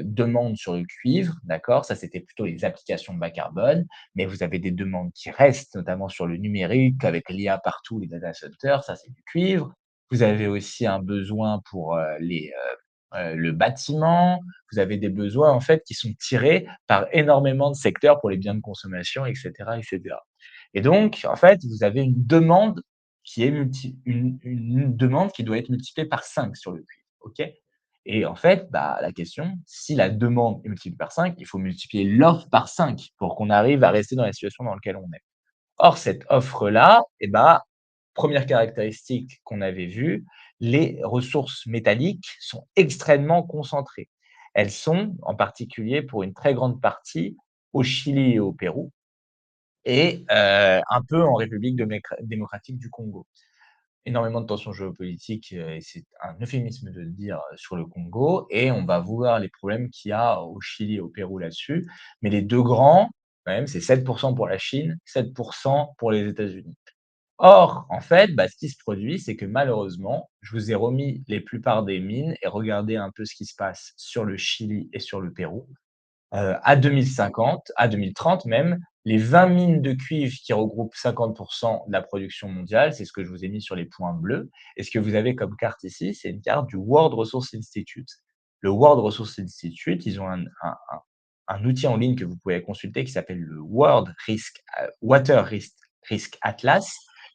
demandes sur le cuivre, d'accord? Ça, c'était plutôt les applications bas carbone, mais vous avez des demandes qui restent, notamment sur le numérique, avec l'IA partout, les data centers, ça, c'est du cuivre. Vous avez aussi un besoin pour le bâtiment, vous avez des besoins en fait qui sont tirés par énormément de secteurs pour les biens de consommation, et cetera, et cetera. Et donc, en fait, vous avez une demande qui est une demande qui doit être multipliée par 5 sur le cuivre, OK? Et en fait, bah, la question, si la demande est multipliée par 5, il faut multiplier l'offre par 5 pour qu'on arrive à rester dans la situation dans laquelle on est. Or, cette offre-là, eh ben, première caractéristique qu'on avait vue, les ressources métalliques sont extrêmement concentrées. Elles sont, en particulier pour une très grande partie, au Chili et au Pérou et un peu en République démocratique du Congo. Énormément de tensions géopolitiques, et c'est un euphémisme de le dire, sur le Congo et on va voir les problèmes qu'il y a au Chili et au Pérou là-dessus. Mais les 2 grands, quand même, c'est 7 pour la Chine, 7 pour les États-Unis. Or, en fait, bah, ce qui se produit, c'est que malheureusement, je vous ai remis les plupart des mines et regardez un peu ce qui se passe sur le Chili et sur le Pérou. À 2050, à 2030 même, les 20 mines de cuivre qui regroupent 50 de la production mondiale, c'est ce que je vous ai mis sur les points bleus. Et ce que vous avez comme carte ici, c'est une carte du World Resources Institute. Le World Resources Institute, ils ont un outil en ligne que vous pouvez consulter qui s'appelle le World Water Risk Atlas,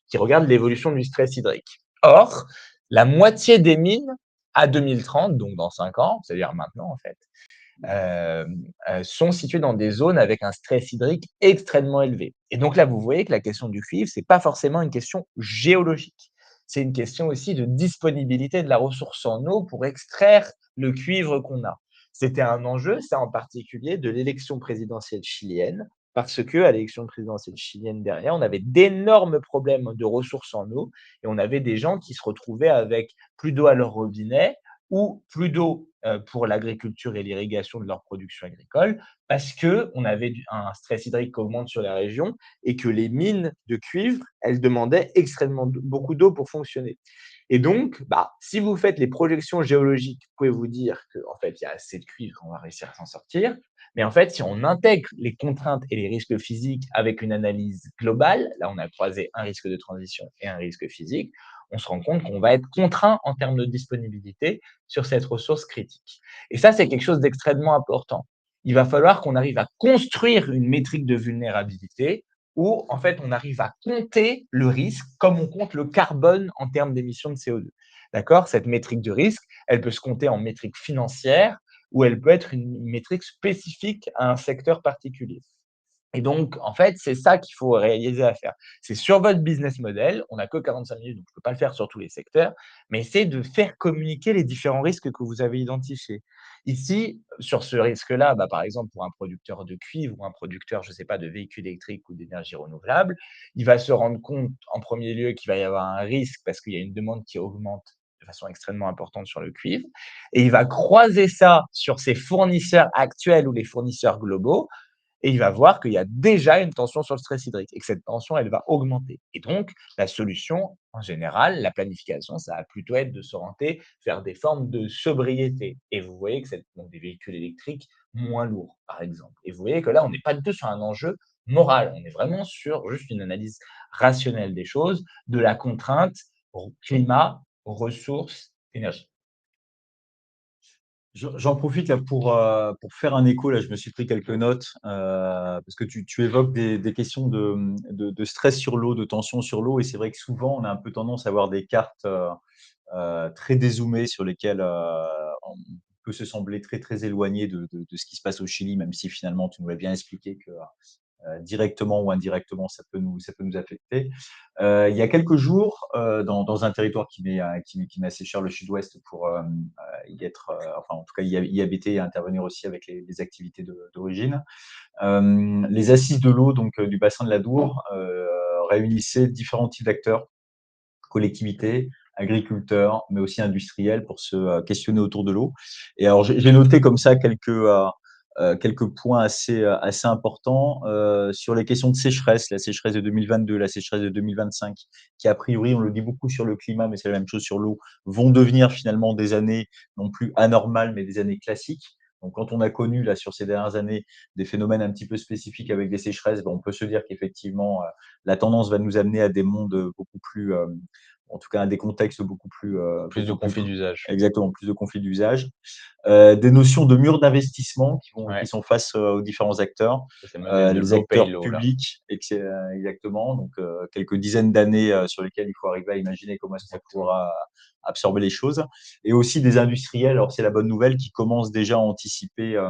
qui regarde l'évolution du stress hydrique. Or, la moitié des mines à 2030, donc dans 5 ans, c'est-à-dire maintenant en fait, sont situés dans des zones avec un stress hydrique extrêmement élevé. Et donc là, vous voyez que la question du cuivre, c'est pas forcément une question géologique. C'est une question aussi de disponibilité de la ressource en eau pour extraire le cuivre qu'on a. C'était un enjeu, ça en particulier, de l'élection présidentielle chilienne, parce que à l'élection présidentielle chilienne derrière, on avait d'énormes problèmes de ressources en eau et on avait des gens qui se retrouvaient avec plus d'eau à leur robinet ou plus d'eau pour l'agriculture et l'irrigation de leur production agricole, parce qu'on avait un stress hydrique qui augmente sur la région et que les mines de cuivre, elles demandaient extrêmement beaucoup d'eau pour fonctionner. Et donc, bah, si vous faites les projections géologiques, vous pouvez vous dire qu'en fait, il y a assez de cuivre, on va réussir à s'en sortir. Mais en fait, si on intègre les contraintes et les risques physiques avec une analyse globale, là, on a croisé un risque de transition et un risque physique, on se rend compte qu'on va être contraint en termes de disponibilité sur cette ressource critique. Et ça, c'est quelque chose d'extrêmement important. Il va falloir qu'on arrive à construire une métrique de vulnérabilité où, en fait, on arrive à compter le risque comme on compte le carbone en termes d'émissions de CO2. D'accord? Cette métrique de risque, elle peut se compter en métrique financière ou elle peut être une métrique spécifique à un secteur particulier. Et donc, en fait, c'est ça qu'il faut réaliser à faire. C'est sur votre business model, on n'a que 45 minutes, donc je ne peux pas le faire sur tous les secteurs, mais essayez de faire communiquer les différents risques que vous avez identifiés. Ici, sur ce risque-là, bah, par exemple, pour un producteur de cuivre ou un producteur, je ne sais pas, de véhicules électriques ou d'énergie renouvelable, il va se rendre compte, en premier lieu, qu'il va y avoir un risque parce qu'il y a une demande qui augmente de façon extrêmement importante sur le cuivre, et il va croiser ça sur ses fournisseurs actuels ou les fournisseurs globaux, et il va voir qu'il y a déjà une tension sur le stress hydrique et que cette tension, elle va augmenter. Et donc, la solution, en général, la planification, ça va plutôt être de s'orienter vers des formes de sobriété. Et vous voyez que c'est donc des véhicules électriques moins lourds, par exemple. Et vous voyez que là, on n'est pas du tout sur un enjeu moral, on est vraiment sur juste une analyse rationnelle des choses, de la contrainte climat, ressources, énergie. J'en profite là pour faire un écho. Là, je me suis pris quelques notes parce que tu évoques des questions de stress sur l'eau, de tension sur l'eau. Et c'est vrai que souvent, on a un peu tendance à avoir des cartes très dézoomées sur lesquelles on peut se sembler très, très éloigné de ce qui se passe au Chili, même si finalement, tu nous l'as bien expliqué que directement ou indirectement, ça peut nous affecter. Il y a quelques jours, dans un territoire qui m'est assez cher, le sud-ouest, pour y être, enfin en tout cas y habiter et intervenir aussi avec les activités d'origine. Les assises de l'eau donc du bassin de la Dour réunissaient différents types d'acteurs, collectivités, agriculteurs, mais aussi industriels, pour se questionner autour de l'eau. Et alors, j'ai noté comme ça quelques points assez importants sur les questions de sécheresse, la sécheresse de 2022, la sécheresse de 2025, qui a priori, on le dit beaucoup sur le climat, mais c'est la même chose sur l'eau, vont devenir finalement des années non plus anormales, mais des années classiques. Donc, quand on a connu là sur ces dernières années des phénomènes un petit peu spécifiques avec des sécheresses, ben, on peut se dire qu'effectivement la tendance va nous amener à des mondes beaucoup plus en tout cas à des contextes Plus de beaucoup plus conflits d'usage. exactement, plus de conflits d'usage. Des notions de murs d'investissement qui Ouais, sont face aux différents acteurs, ça c'est le modèle de les l'eau paye acteurs l'eau là. publics, exactement, donc quelques dizaines d'années sur lesquelles il faut arriver à imaginer comment est-ce qu'on va Exactement. pouvoir absorber les choses. Et aussi des industriels, alors c'est la bonne nouvelle, qui commencent déjà à anticiper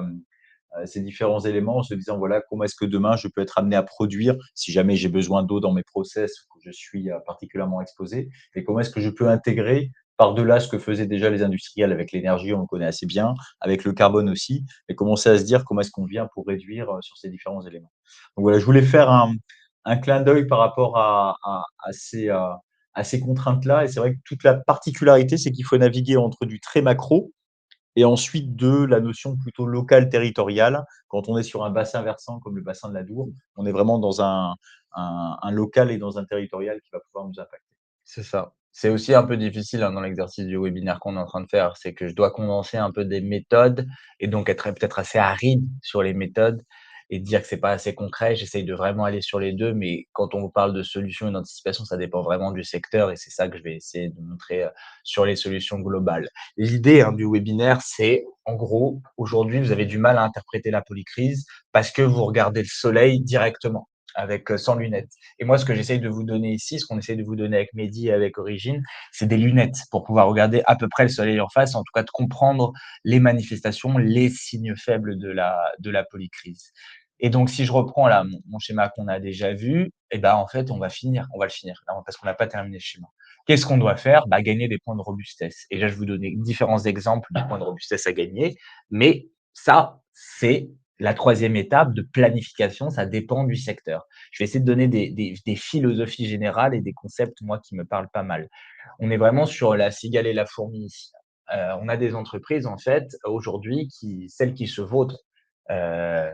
ces différents éléments en se disant voilà comment est-ce que demain je peux être amené à produire si jamais j'ai besoin d'eau dans mes process ou que je suis particulièrement exposé, et comment est-ce que je peux intégrer par-delà ce que faisaient déjà les industriels avec l'énergie, on le connaît assez bien, avec le carbone aussi, et commencer à se dire comment est-ce qu'on vient pour réduire sur ces différents éléments. Donc voilà, je voulais faire un clin d'œil par rapport à ces contraintes-là, et c'est vrai que toute la particularité, c'est qu'il faut naviguer entre du très macro et ensuite de la notion plutôt locale, territoriale. Quand on est sur un bassin versant comme le bassin de la Dour, on est vraiment dans un local et dans un territorial qui va pouvoir nous impacter. C'est ça. C'est aussi un peu difficile, hein, dans l'exercice du webinaire qu'on est en train de faire, c'est que je dois condenser un peu des méthodes et donc être peut-être assez aride sur les méthodes et dire que c'est pas assez concret. J'essaye de vraiment aller sur les 2, mais quand on vous parle de solutions et d'anticipation, ça dépend vraiment du secteur et c'est ça que je vais essayer de montrer, sur les solutions globales. L'idée, hein, du webinaire, c'est en gros, aujourd'hui, vous avez du mal à interpréter la polycrise parce que vous regardez le soleil directement avec, sans lunettes. Et moi, ce que j'essaye de vous donner ici, ce qu'on essaye de vous donner avec Mehdi et avec Origine, c'est des lunettes pour pouvoir regarder à peu près le soleil en face, en tout cas de comprendre les manifestations, les signes faibles de la polycrise. Et donc, si je reprends là mon schéma qu'on a déjà vu, et ben en fait, on va le finir, parce qu'on n'a pas terminé le schéma. Qu'est-ce qu'on doit faire? Bah, gagner des points de robustesse. Et là, je vais vous donner différents exemples de points de robustesse à gagner, mais ça, c'est la troisième étape de planification, ça dépend du secteur. Je vais essayer de donner des philosophies générales et des concepts, moi, qui me parlent pas mal. On est vraiment sur la cigale et la fourmi ici. On a des entreprises, en fait, aujourd'hui, celles qui se vautrent euh,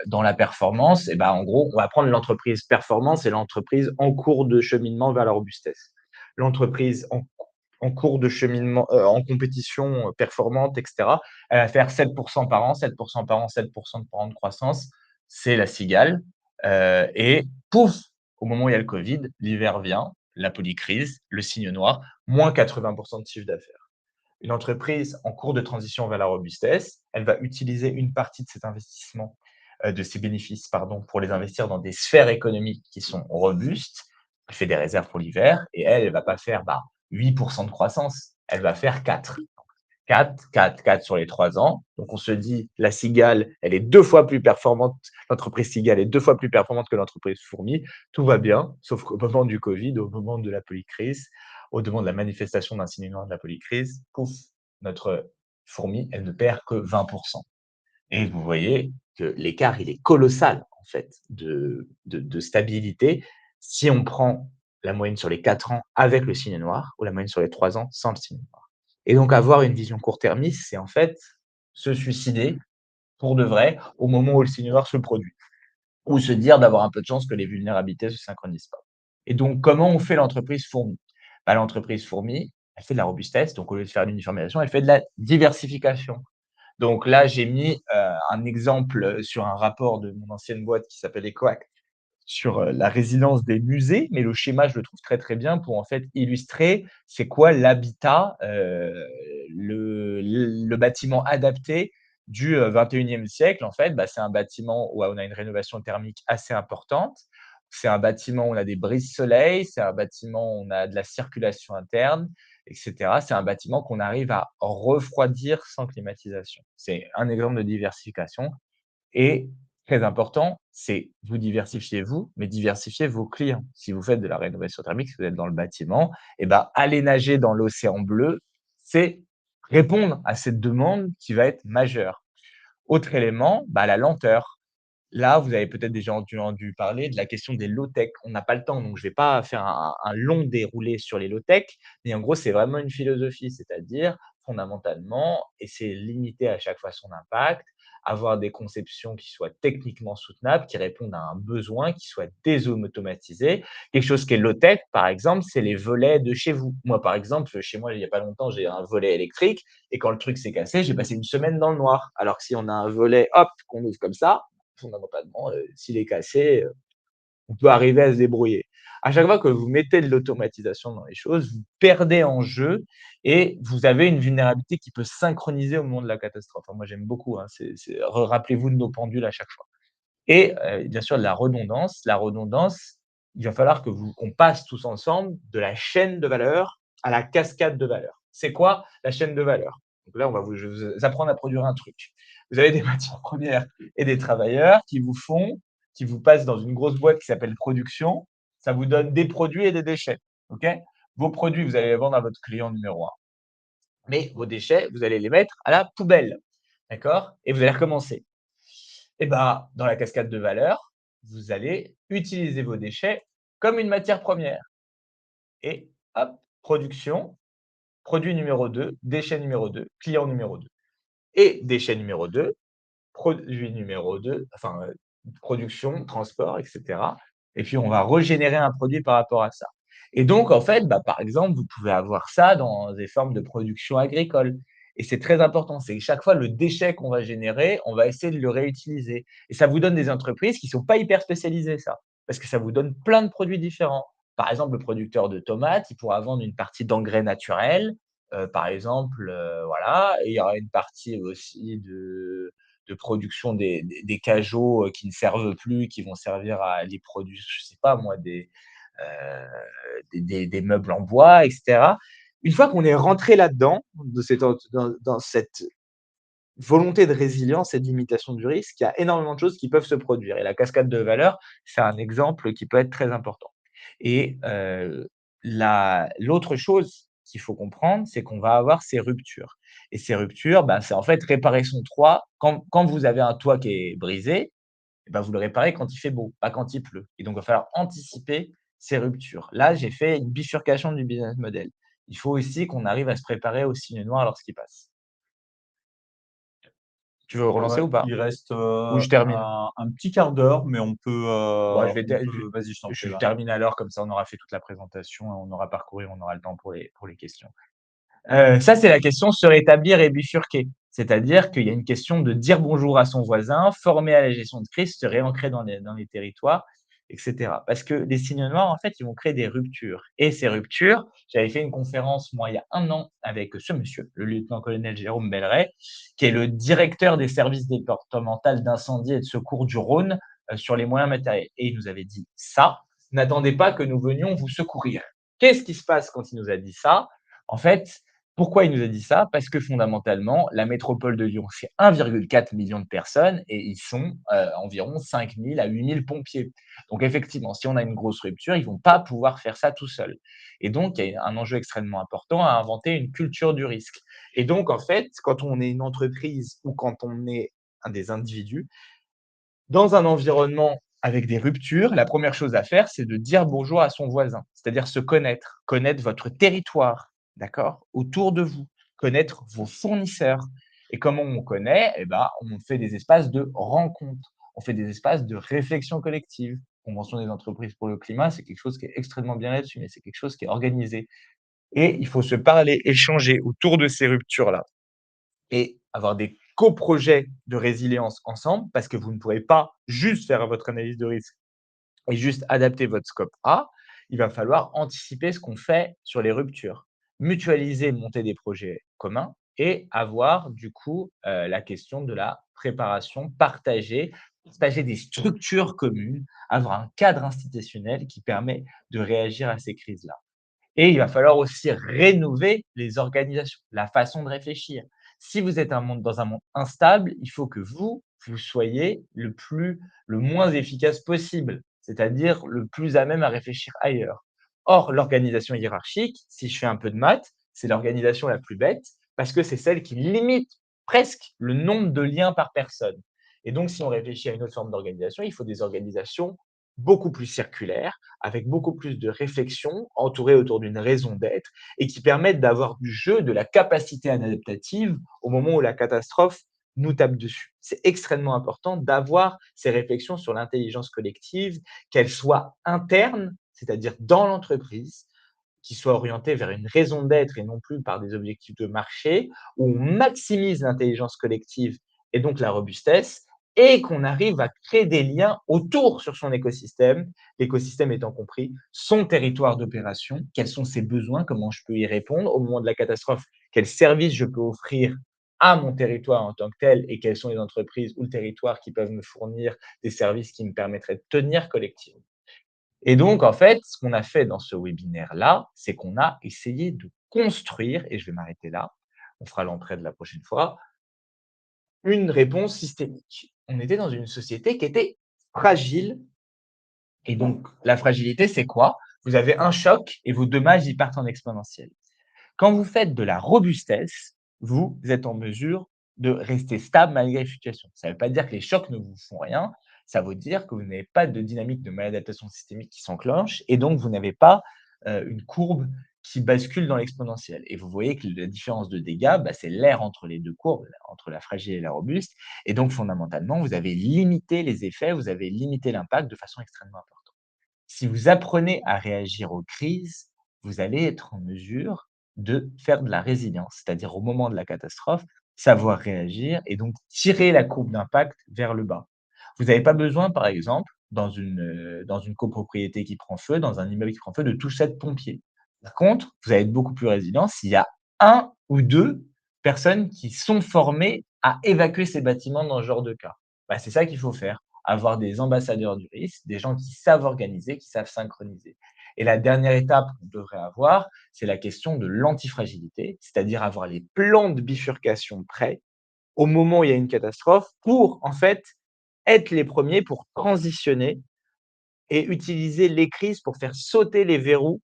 dans la performance. Et ben, en gros, on va prendre l'entreprise performance et l'entreprise en cours de cheminement vers la robustesse. L'entreprise en cours de cheminement, en compétition performante, etc., elle va faire 7% par an, 7% par an, 7% par an de croissance. C'est la cigale. Et pouf, au moment où il y a le Covid, l'hiver vient, la polycrise, le signe noir, moins 80% de chiffre d'affaires. Une entreprise en cours de transition vers la robustesse, elle va utiliser une partie de cet investissement, de ses bénéfices, pardon, pour les investir dans des sphères économiques qui sont robustes. Elle fait des réserves pour l'hiver et elle ne va pas faire 8% de croissance, elle va faire 4. 4, 4, 4 sur les 3 ans. Donc, on se dit, la cigale, elle est 2 fois plus performante, l'entreprise cigale est 2 fois plus performante que l'entreprise fourmi. Tout va bien, sauf qu'au moment du Covid, au moment de la polycrise, au moment de la manifestation d'un signe noir de la polycrise, pouf, notre fourmi, elle ne perd que 20%. Et vous voyez que l'écart, il est colossal, en fait, de stabilité si on prend la moyenne sur les 4 ans avec le signe noir ou la moyenne sur les 3 ans sans le signe noir. Et donc, avoir une vision court-termiste, c'est en fait se suicider pour de vrai au moment où le signe noir se produit. Ou se dire d'avoir un peu de chance que les vulnérabilités ne se synchronisent pas. Et donc, comment on fait l'entreprise fourmi? L'entreprise fourmi, elle fait de la robustesse. Donc, au lieu de faire l'uniformisation, elle fait de la diversification. Donc là, j'ai mis un exemple sur un rapport de mon ancienne boîte qui s'appelle EcoAct sur la résilience des musées, mais le schéma, je le trouve très très bien pour en fait illustrer c'est quoi l'habitat, le bâtiment adapté du 21e siècle. En fait, c'est un bâtiment où on a une rénovation thermique assez importante. C'est un bâtiment où on a des brises-soleil, c'est un bâtiment où on a de la circulation interne, etc. C'est un bâtiment qu'on arrive à refroidir sans climatisation. C'est un exemple de diversification. Et très important, c'est vous diversifiez vous, mais diversifiez vos clients. Si vous faites de la rénovation thermique, si vous êtes dans le bâtiment, et ben, aller nager dans l'océan bleu, c'est répondre à cette demande qui va être majeure. Autre élément, bah, la lenteur. Là, vous avez peut-être déjà entendu parler de la question des low-tech. On n'a pas le temps, donc je ne vais pas faire un long déroulé sur les low-tech, mais en gros, c'est vraiment une philosophie, c'est-à-dire fondamentalement essayer de limiter à chaque fois son impact, avoir des conceptions qui soient techniquement soutenables, qui répondent à un besoin, qui soient désautomatisées. Quelque chose qui est low-tech, par exemple, c'est les volets de chez vous. Moi, par exemple, chez moi, il n'y a pas longtemps, j'ai un volet électrique et quand le truc s'est cassé, j'ai passé une semaine dans le noir. Alors que si on a un volet, hop, qu'on ouvre comme ça, fondamentalement, s'il est cassé, on peut arriver à se débrouiller. À chaque fois que vous mettez de l'automatisation dans les choses, vous perdez en jeu et vous avez une vulnérabilité qui peut synchroniser au moment de la catastrophe. Moi, j'aime beaucoup, hein, rappelez-vous de nos pendules à chaque fois. Et bien sûr, de la redondance. La redondance, il va falloir que vous qu'on passe tous ensemble de la chaîne de valeur à la cascade de valeur. C'est quoi la chaîne de valeur? Donc là, je vais vous apprendre à produire un truc. Vous avez des matières premières et des travailleurs qui vous passent dans une grosse boîte qui s'appelle production. Ça vous donne des produits et des déchets. OK? Vos produits, vous allez les vendre à votre client numéro un. Mais vos déchets, vous allez les mettre à la poubelle. D'accord? Et vous allez recommencer. Et ben, dans la cascade de valeur, vous allez utiliser vos déchets comme une matière première et hop, production, produit numéro 2, déchet numéro 2, client numéro 2 et déchet numéro 2, produit numéro 2, enfin, production, transport et cetera et puis on va régénérer un produit par rapport à ça et donc en fait, bah, par exemple, vous pouvez avoir ça dans des formes de production agricole et c'est très important. C'est que chaque fois, le déchet qu'on va générer, on va essayer de le réutiliser et ça vous donne des entreprises qui sont pas hyper spécialisées ça, parce que ça vous donne plein de produits différents. Par exemple, le producteur de tomates, il pourra vendre une partie d'engrais naturels, par exemple, voilà et il y aura une partie aussi de production des cajots, qui ne servent plus, qui vont servir à les produits, je sais pas moi, des meubles en bois et cetera. Une fois qu'on est rentré là-dedans, dans cette volonté de résilience et de limitation du risque, il y a énormément de choses qui peuvent se produire et la cascade de valeur, c'est un exemple qui peut être très important et la l'autre chose qu'il faut comprendre, c'est qu'on va avoir ces ruptures et ces ruptures, bah, c'est en fait réparer son toit. Quand vous avez un toit qui est brisé, et bah, vous le réparez quand il fait beau, pas quand il pleut et donc il va falloir anticiper ces ruptures. Là, j'ai fait une bifurcation du business model. Il faut aussi qu'on arrive à se préparer aux signes noirs lorsqu'ils passent. Tu veux Ouais, relancer ouais, ou pas? il reste Ou je termine? un petit quart d'heure, mais Bon, vas-y, je t'en prie, je va. termine alors, comme ça on aura fait toute la présentation et on aura parcouru, on aura le temps pour les questions. Ça, c'est la question se rétablir et bifurquer. C'est-à-dire qu'il y a une question de dire bonjour à son voisin, former à la gestion de crise, se réancrer dans les territoires, et cetera. Parce que les signes noirs, en fait, ils vont créer des ruptures et ces ruptures, j'avais fait une conférence, moi, il y a 1 an avec ce monsieur, le lieutenant-colonel Jérôme Belleret, qui est le directeur des services départementaux d'incendie et de secours du Rhône, sur les moyens matériels et il nous avait dit ça: «N'attendez pas que nous venions vous secourir». Qu'est-ce qui se passe quand il nous a dit ça? En fait, pourquoi il nous a dit ça? Parce que fondamentalement, la métropole de Lyon, c'est 1,4 million de personnes et ils sont, environ 5 000 à 8 000 pompiers. Donc effectivement, si on a une grosse rupture, ils vont pas pouvoir faire ça tout seuls et donc il y a un enjeu extrêmement important à inventer une culture du risque et donc en fait, quand on est une entreprise ou quand on est un des individus, dans un environnement avec des ruptures, la première chose à faire, c'est de dire bonjour à son voisin, c'est-à-dire se connaître, connaître votre territoire, d'accord? Autour de vous, connaître vos fournisseurs et comment on connaît? Eh ben, on fait des espaces de rencontre, on fait des espaces de réflexion collective. Convention des entreprises pour le climat, c'est quelque chose qui est extrêmement bien là-dessus, mais c'est quelque chose qui est organisé et il faut se parler, échanger autour de ces ruptures-là et avoir des coprojets de résilience ensemble, parce que vous ne pourrez pas juste faire votre analyse de risque et juste adapter votre scope A. Il va falloir anticiper ce qu'on fait sur les ruptures, mutualiser, monter des projets communs et avoir du coup la question de la préparation partagée, partager des structures communes, avoir un cadre institutionnel qui permet de réagir à ces crises-là. Et il va falloir aussi rénover les organisations, la façon de réfléchir. Si vous êtes dans un monde instable, il faut que vous vous soyez le moins efficace possible, c'est-à-dire le plus à même à réfléchir ailleurs. Or, l'organisation hiérarchique, si je fais un peu de maths, c'est l'organisation la plus bête parce que c'est celle qui limite presque le nombre de liens par personne. Et donc, si on réfléchit à une autre forme d'organisation, il faut des organisations beaucoup plus circulaires, avec beaucoup plus de réflexion, entourées autour d'une raison d'être et qui permettent d'avoir du jeu, de la capacité adaptative au moment où la catastrophe nous tape dessus. C'est extrêmement important d'avoir ces réflexions sur l'intelligence collective, qu'elles soient internes, c'est-à-dire dans l'entreprise, qui soient orientées vers une raison d'être et non plus par des objectifs de marché, où on maximise l'intelligence collective et donc la robustesse, et qu'on arrive à créer des liens autour sur son écosystème, l'écosystème étant compris son territoire d'opération, quels sont ses besoins, comment je peux y répondre au moment de la catastrophe, quels services je peux offrir à mon territoire en tant que tel et quelles sont les entreprises ou le territoire qui peuvent me fournir des services qui me permettraient de tenir collectivement. Et donc, en fait, ce qu'on a fait dans ce webinaire-là, c'est qu'on a essayé de construire, et je vais m'arrêter là, on fera l'entraide la prochaine fois, une réponse systémique. On était dans une société qui était fragile. Et donc, la fragilité, c'est quoi? Vous avez un choc et vos dommages, ils partent en exponentiel. Quand vous faites de la robustesse, vous êtes en mesure de rester stable malgré les fluctuations. Ça ne veut pas dire que les chocs ne vous font rien, ça veut dire que vous n'avez pas de dynamique de maladaptation systémique qui s'enclenche et donc vous n'avez pas une courbe qui bascule dans l'exponentielle. Et vous voyez que la différence de dégâts, bah, c'est l'air entre les deux courbes, entre la fragile et la robuste. Et donc, fondamentalement, vous avez limité les effets, vous avez limité l'impact de façon extrêmement importante. Si vous apprenez à réagir aux crises, vous allez être en mesure de faire de la résilience, c'est-à-dire au moment de la catastrophe, savoir réagir et donc tirer la courbe d'impact vers le bas. Vous n'avez pas besoin, par exemple, dans une copropriété qui prend feu, dans un immeuble qui prend feu, de tous être pompiers. Par contre, vous allez être beaucoup plus résilient s'il y a un ou deux personnes qui sont formées à évacuer ces bâtiments dans ce genre de cas. Bah, c'est ça qu'il faut faire, avoir des ambassadeurs du risque, des gens qui savent organiser, qui savent synchroniser. Et la dernière étape qu'on devrait avoir, c'est la question de l'antifragilité, c'est-à-dire avoir les plans de bifurcation prêts au moment où il y a une catastrophe pour, en fait, être les premiers pour transitionner et utiliser les crises pour faire sauter les verrous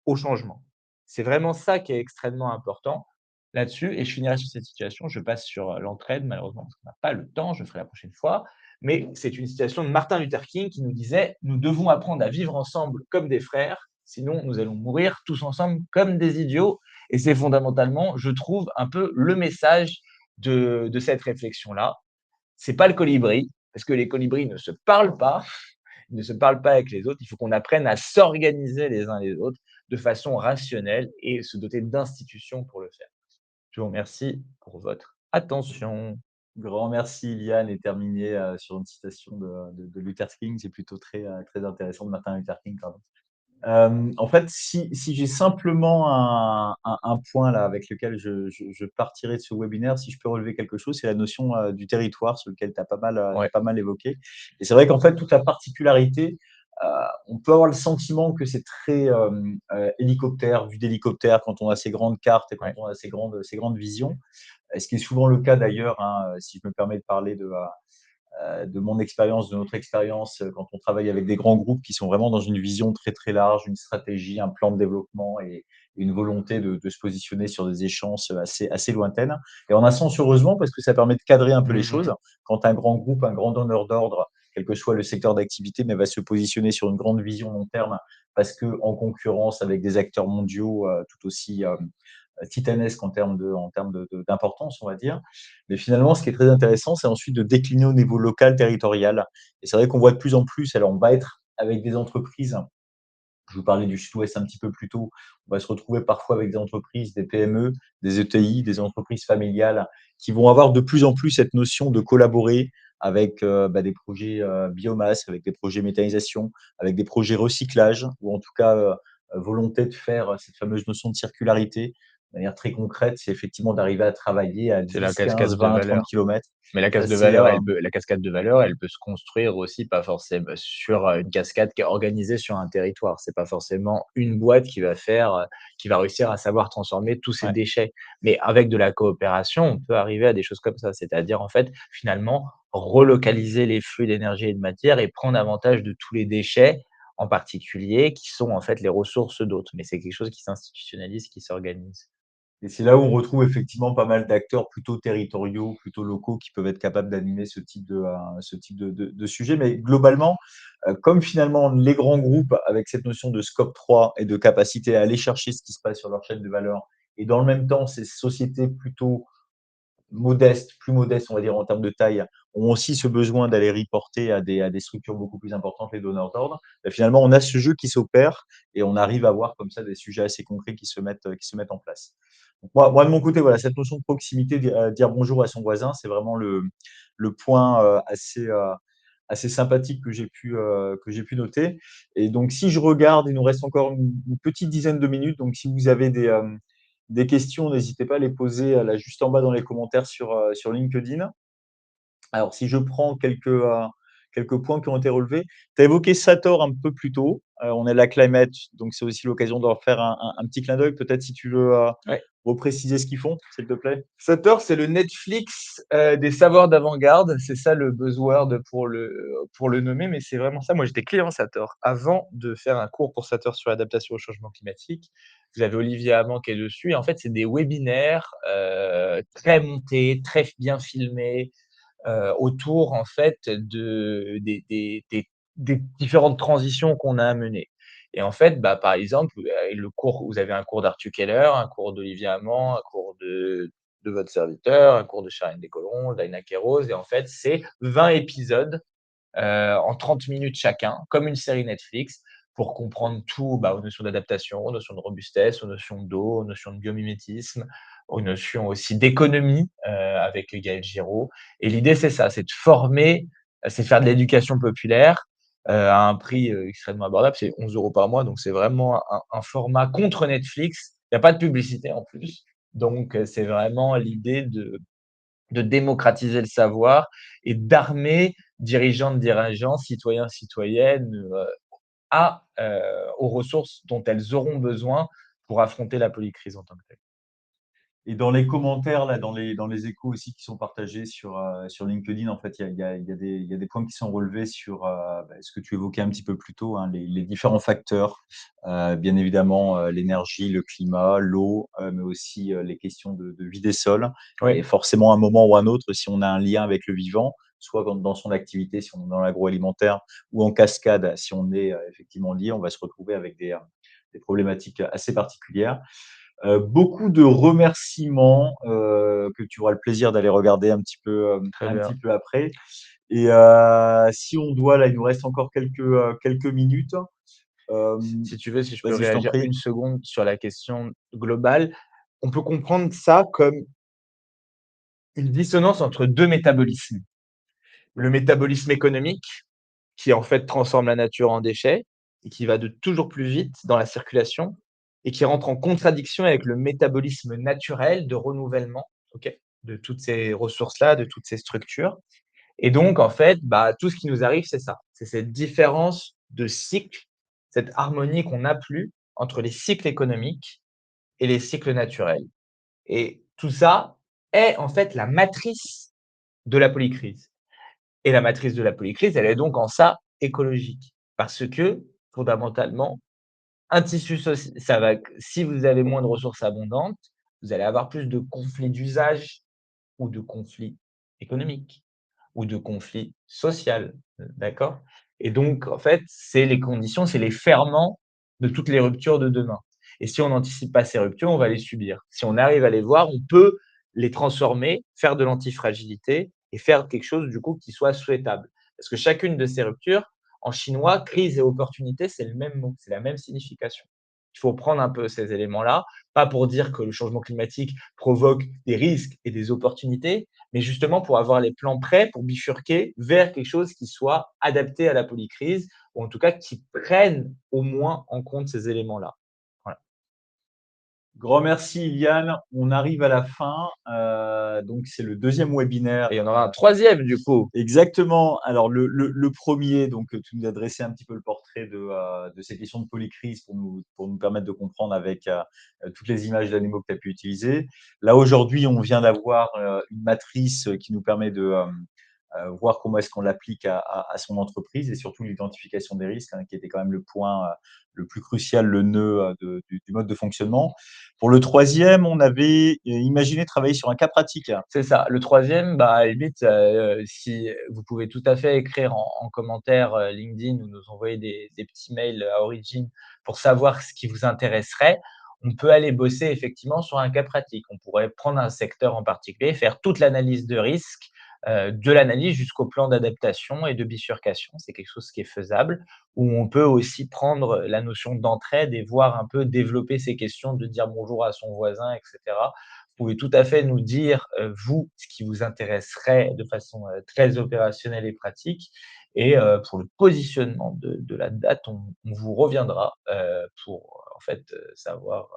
au changement. C'est vraiment ça qui est extrêmement important là-dessus et je finirai sur cette situation. Je passe sur, l'entraide malheureusement parce qu'on n'a pas le temps, je le ferai la prochaine fois. Mais c'est une citation de Martin Luther King qui nous disait: «Nous devons apprendre à vivre ensemble comme des frères, sinon nous allons mourir tous ensemble comme des idiots» et c'est fondamentalement, je trouve, un peu le message de cette réflexion-là. C'est pas le colibri, parce que les colibris ne se parlent pas, ils ne se parlent pas avec les autres. Il faut qu'on apprenne à s'organiser les uns les autres de façon rationnelle et se doter d'institutions pour le faire. Je vous remercie pour votre attention. Grand merci, Iliane, et terminer sur une citation de Luther King. C'est plutôt très intéressant, de Martin Luther King, pardon. En fait, si j'ai simplement un point là avec lequel je partirai de ce webinaire, si je peux relever quelque chose, c'est la notion du territoire sur lequel tu as Ouais, pas mal évoqué. Et c'est vrai qu'en fait, toute la particularité, on peut avoir le sentiment que c'est très hélicoptère, vue d'hélicoptère, quand on a ces grandes cartes et quand ouais, on a ces grandes visions. Ce qui est souvent le cas d'ailleurs, hein, si je me permets de parler de mon expérience, de notre expérience, quand on travaille avec des grands groupes qui sont vraiment dans une vision très large, une stratégie, un plan de développement et une volonté de se positionner sur des échéances assez lointaines. Et on a sens heureusement parce que ça permet de cadrer un peu les choses. mmh. Quand un grand groupe, un grand donneur d'ordre, quel que soit le secteur d'activité, mais va se positionner sur une grande vision long terme parce que en concurrence avec des acteurs mondiaux tout aussi titanesques d'importance, on va dire. Mais finalement, ce qui est très intéressant, c'est ensuite de décliner au niveau local, territorial. Et c'est vrai qu'on voit de plus en plus, alors on va être avec des entreprises, je vous parlais du Sud-Ouest un petit peu plus tôt, on va se retrouver parfois avec des entreprises, des PME, des ETI, des entreprises familiales, qui vont avoir de plus en plus cette notion de collaborer avec des projets biomasse, avec des projets méthanisation, avec des projets recyclage, ou en tout cas volonté de faire cette fameuse notion de circularité de manière très concrète, c'est effectivement d'arriver à travailler à C'est la 10, 15, cascade de 20, 30 valeur. kilomètres. Mais Ça, c'est la cascade de valeur, elle peut se construire aussi pas forcément sur, une cascade qui est organisée sur un territoire. C'est pas forcément une boîte qui va faire, qui va réussir à savoir transformer tous ces ouais, déchets. Mais avec de la coopération, on peut arriver à des choses comme ça. C'est-à-dire, en fait, finalement, relocaliser les flux d'énergie et de matière et prendre avantage de tous les déchets, en particulier, qui sont en fait les ressources d'autres. Mais c'est quelque chose qui s'institutionnalise, qui s'organise. Et c'est là où on retrouve effectivement pas mal d'acteurs plutôt territoriaux, plutôt locaux, qui peuvent être capables d'animer ce type de sujet. Mais globalement, comme finalement les grands groupes, avec cette notion de scope 3 et de capacité à aller chercher ce qui se passe sur leur chaîne de valeur, et dans le même temps, ces sociétés plutôt modestes, plus modestes, on va dire, en termes de taille, ont aussi ce besoin d'aller reporter à des structures beaucoup plus importantes, les donneurs d'ordre. Ben, finalement, on a ce jeu qui s'opère et on arrive à voir comme ça des sujets assez concrets qui se mettent en place. Donc moi, de mon côté, voilà, cette notion de proximité, dire bonjour à son voisin, c'est vraiment le point assez sympathique que j'ai pu noter. Et donc, si je regarde, il nous reste encore une petite dizaine de minutes. Donc, si vous avez des questions, n'hésitez pas à les poser là, juste en bas dans les commentaires sur LinkedIn. Alors, si je prends quelques points qui ont été relevés, tu as évoqué Sator un peu plus tôt. On est à la climate, donc c'est aussi l'occasion de leur faire un petit clin d'œil. Peut-être si tu veux Ouais. repréciser ce qu'ils font, s'il te plaît. Sator, c'est le Netflix des savoirs d'avant-garde. C'est ça le buzzword pour le nommer, mais c'est vraiment ça. Moi, j'étais client Sator. Avant de faire un cours pour Sator sur l'adaptation au changement climatique, vous avez Olivier Amand qui est dessus. Et en fait, c'est des webinaires très montés, très bien filmés, autour en fait des différentes transitions qu'on a à mener. Et en fait, bah, par exemple, le cours, vous avez un cours d'Arthur Keller, un cours d'Olivier Amand, un cours de votre serviteur, un cours de Charline Descolons, d'Aina Kéros, et en fait, c'est 20 épisodes en 30 minutes chacun, comme une série Netflix, pour comprendre tout bah, aux notions d'adaptation, aux notions de robustesse, aux notions d'eau, aux notions de biomimétisme, aux notions aussi d'économie avec Gaël Giraud. Et l'idée, c'est ça, c'est de former, c'est de faire de l'éducation populaire à un prix extrêmement abordable. C'est 11 euros par mois, donc c'est vraiment un format contre Netflix. Il n'y a pas de publicité en plus. Donc, c'est vraiment l'idée de démocratiser le savoir et d'armer dirigeantes, dirigeants, citoyens, citoyennes aux ressources dont elles auront besoin pour affronter la polycrise en tant que telle. Et dans les commentaires, là, dans les échos aussi qui sont partagés sur LinkedIn, en fait, il y a des points qui sont relevés sur ce que tu évoquais un petit peu plus tôt, hein, les différents facteurs, bien évidemment l'énergie, le climat, l'eau, mais aussi les questions de vie des sols. Et Oui, forcément, à un moment ou à un autre, si on a un lien avec le vivant, soit dans son activité, si on est dans l'agroalimentaire, ou en cascade, si on est effectivement lié, on va se retrouver avec des problématiques assez particulières. Beaucoup de remerciements que tu auras le plaisir d'aller regarder très un bien. petit peu après. Et si on doit, là, il nous reste encore quelques minutes. Euh, Si tu veux, si je peux Vas-y, je t'en réagir prie. une seconde sur la question globale, on peut comprendre ça comme une dissonance entre deux métabolismes. Le métabolisme économique, qui en fait transforme la nature en déchets et qui va de toujours plus vite dans la circulation et qui rentre en contradiction avec le métabolisme naturel de renouvellement, OK, de toutes ces ressources-là, de toutes ces structures. Et donc en fait, bah, tout ce qui nous arrive, c'est ça. C'est cette différence de cycle, cette harmonie qu'on n'a plus entre les cycles économiques et les cycles naturels. Et tout ça est en fait la matrice de la polycrise. Et la matrice de la polycrise, elle est donc en ça écologique. Parce que, fondamentalement, un tissu social, ça va, si vous avez moins de ressources abondantes, vous allez avoir plus de conflits d'usage ou de conflits économiques ou de conflits sociaux. D'accord? Et donc, en fait, c'est les conditions, c'est les ferments de toutes les ruptures de demain. Et si on n'anticipe pas ces ruptures, on va les subir. Si on arrive à les voir, on peut les transformer, faire de l'antifragilité et faire quelque chose du coup qui soit souhaitable. Parce que chacune de ces ruptures, en chinois, crise et opportunité, c'est le même mot, c'est la même signification. Il faut prendre un peu ces éléments-là, pas pour dire que le changement climatique provoque des risques et des opportunités, mais justement pour avoir les plans prêts pour bifurquer vers quelque chose qui soit adapté à la polycrise, ou en tout cas qui prenne au moins en compte ces éléments-là. Voilà. Grand merci, Iliane. On arrive à la fin. Donc, c'est le deuxième webinaire. Et il y en aura un troisième du coup. Exactement. Alors, le premier, donc, tu nous as dressé un petit peu le portrait de ces questions de polycrise pour nous permettre de comprendre avec toutes les images d'animaux que tu as pu utiliser. Là, aujourd'hui, on vient d'avoir une matrice qui nous permet voir comment est-ce qu'on l'applique à son entreprise et surtout l'identification des risques, hein, qui était quand même le point le plus crucial, le nœud du mode de fonctionnement. Pour le troisième, on avait imaginé travailler sur un cas pratique. C'est ça. Le troisième, bah, à la limite, si vous pouvez tout à fait écrire en commentaire, LinkedIn ou nous envoyer des petits mails à Origin pour savoir ce qui vous intéresserait. On peut aller bosser effectivement sur un cas pratique. On pourrait prendre un secteur en particulier, faire toute l'analyse de risque, de l'analyse jusqu'au plan d'adaptation et de bifurcation. C'est quelque chose qui est faisable. Ou on peut aussi prendre la notion d'entraide et voir un peu développer ces questions de dire bonjour à son voisin et cetera. Vous pouvez tout à fait nous dire, vous, ce qui vous intéresserait de façon, très opérationnelle et pratique et pour le positionnement de la date, on vous reviendra, pour, en fait, savoir,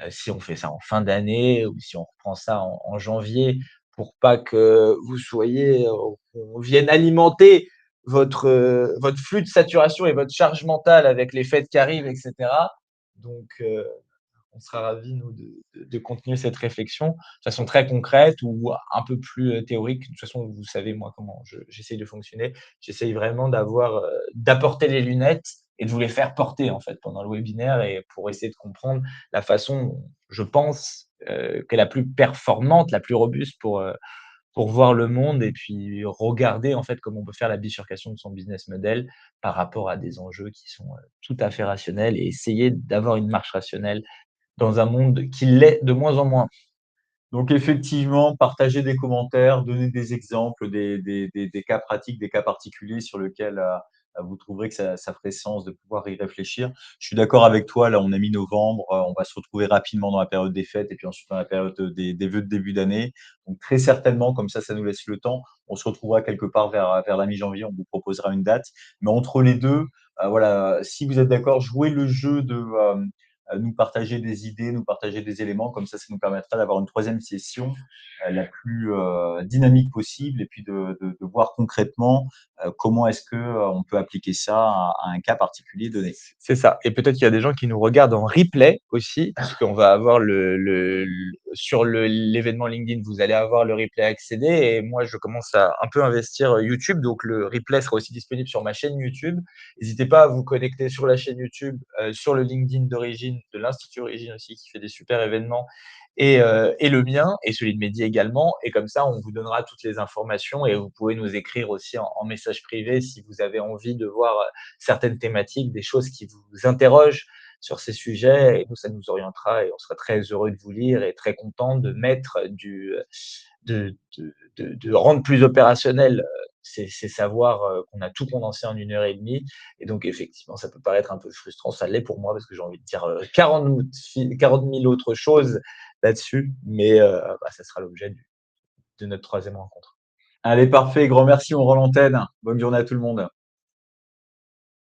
si on fait ça en fin d'année ou si on reprend ça en janvier pour pas que vous soyez, qu'on vienne alimenter votre flux de saturation et votre charge mentale avec les fêtes qui arrivent et cetera. Donc on sera ravis, nous, de continuer cette réflexion de façon très concrète ou un peu plus, théorique. De toute façon, vous savez, moi, comment j'essaye de fonctionner. J'essaye vraiment d'apporter les lunettes et de vous les faire porter, en fait, pendant le webinaire et pour essayer de comprendre la façon dont je pense, qu'est la plus performante, la plus robuste pour voir le monde et puis regarder, en fait, comment on peut faire la bifurcation de son business model par rapport à des enjeux qui sont, tout à fait rationnels et essayer d'avoir une marche rationnelle dans un monde qui l'est de moins en moins. Donc effectivement, partager des commentaires, donner des exemples, des cas pratiques, des cas particuliers sur lesquels vous trouverez que ça ferait sens de pouvoir y réfléchir. Je suis d'accord avec toi, là on a mis novembre, on va se retrouver rapidement dans la période des fêtes et puis ensuite dans la période des vœux de début d'année. Donc très certainement, comme ça nous laisse le temps, on se retrouvera quelque part vers la mi-janvier, on vous proposera une date. Mais entre les deux, voilà, si vous êtes d'accord, jouez le jeu de nous partager des idées, nous partager des éléments. Comme ça nous permettra d'avoir une troisième session la plus dynamique possible et puis de voir concrètement comment est-ce que on peut appliquer ça à un cas particulier donné. C'est ça et peut-être qu'il y a des gens qui nous regardent en replay aussi, puisqu'on va avoir le sur l'événement LinkedIn, vous allez avoir le replay à accéder et moi, je commence à un peu investir, YouTube, donc le replay sera aussi disponible sur ma chaîne YouTube. N'hésitez pas à vous connecter sur la chaîne YouTube, sur le LinkedIn d'Origine, de l'Institut Origine aussi, qui fait des super événements et le mien et celui de Mehdi également et comme ça, on vous donnera toutes les informations et vous pouvez nous écrire aussi en message privé si vous avez envie de voir, certaines thématiques, des choses qui vous interrogent sur ces sujets et nous, ça nous orientera et on sera très heureux de vous lire et très content de mettre de rendre plus opérationnel, ces savoirs, qu'on a tout condensé en 1 heure et demie et donc effectivement, ça peut paraître un peu frustrant, ça l'est pour moi parce que j'ai envie de dire, 40 000 autres choses là-dessus, mais bah, ça sera l'objet de notre troisième rencontre. Allez, parfait, grand merci, on rend l'antenne. Bonne journée à tout le monde.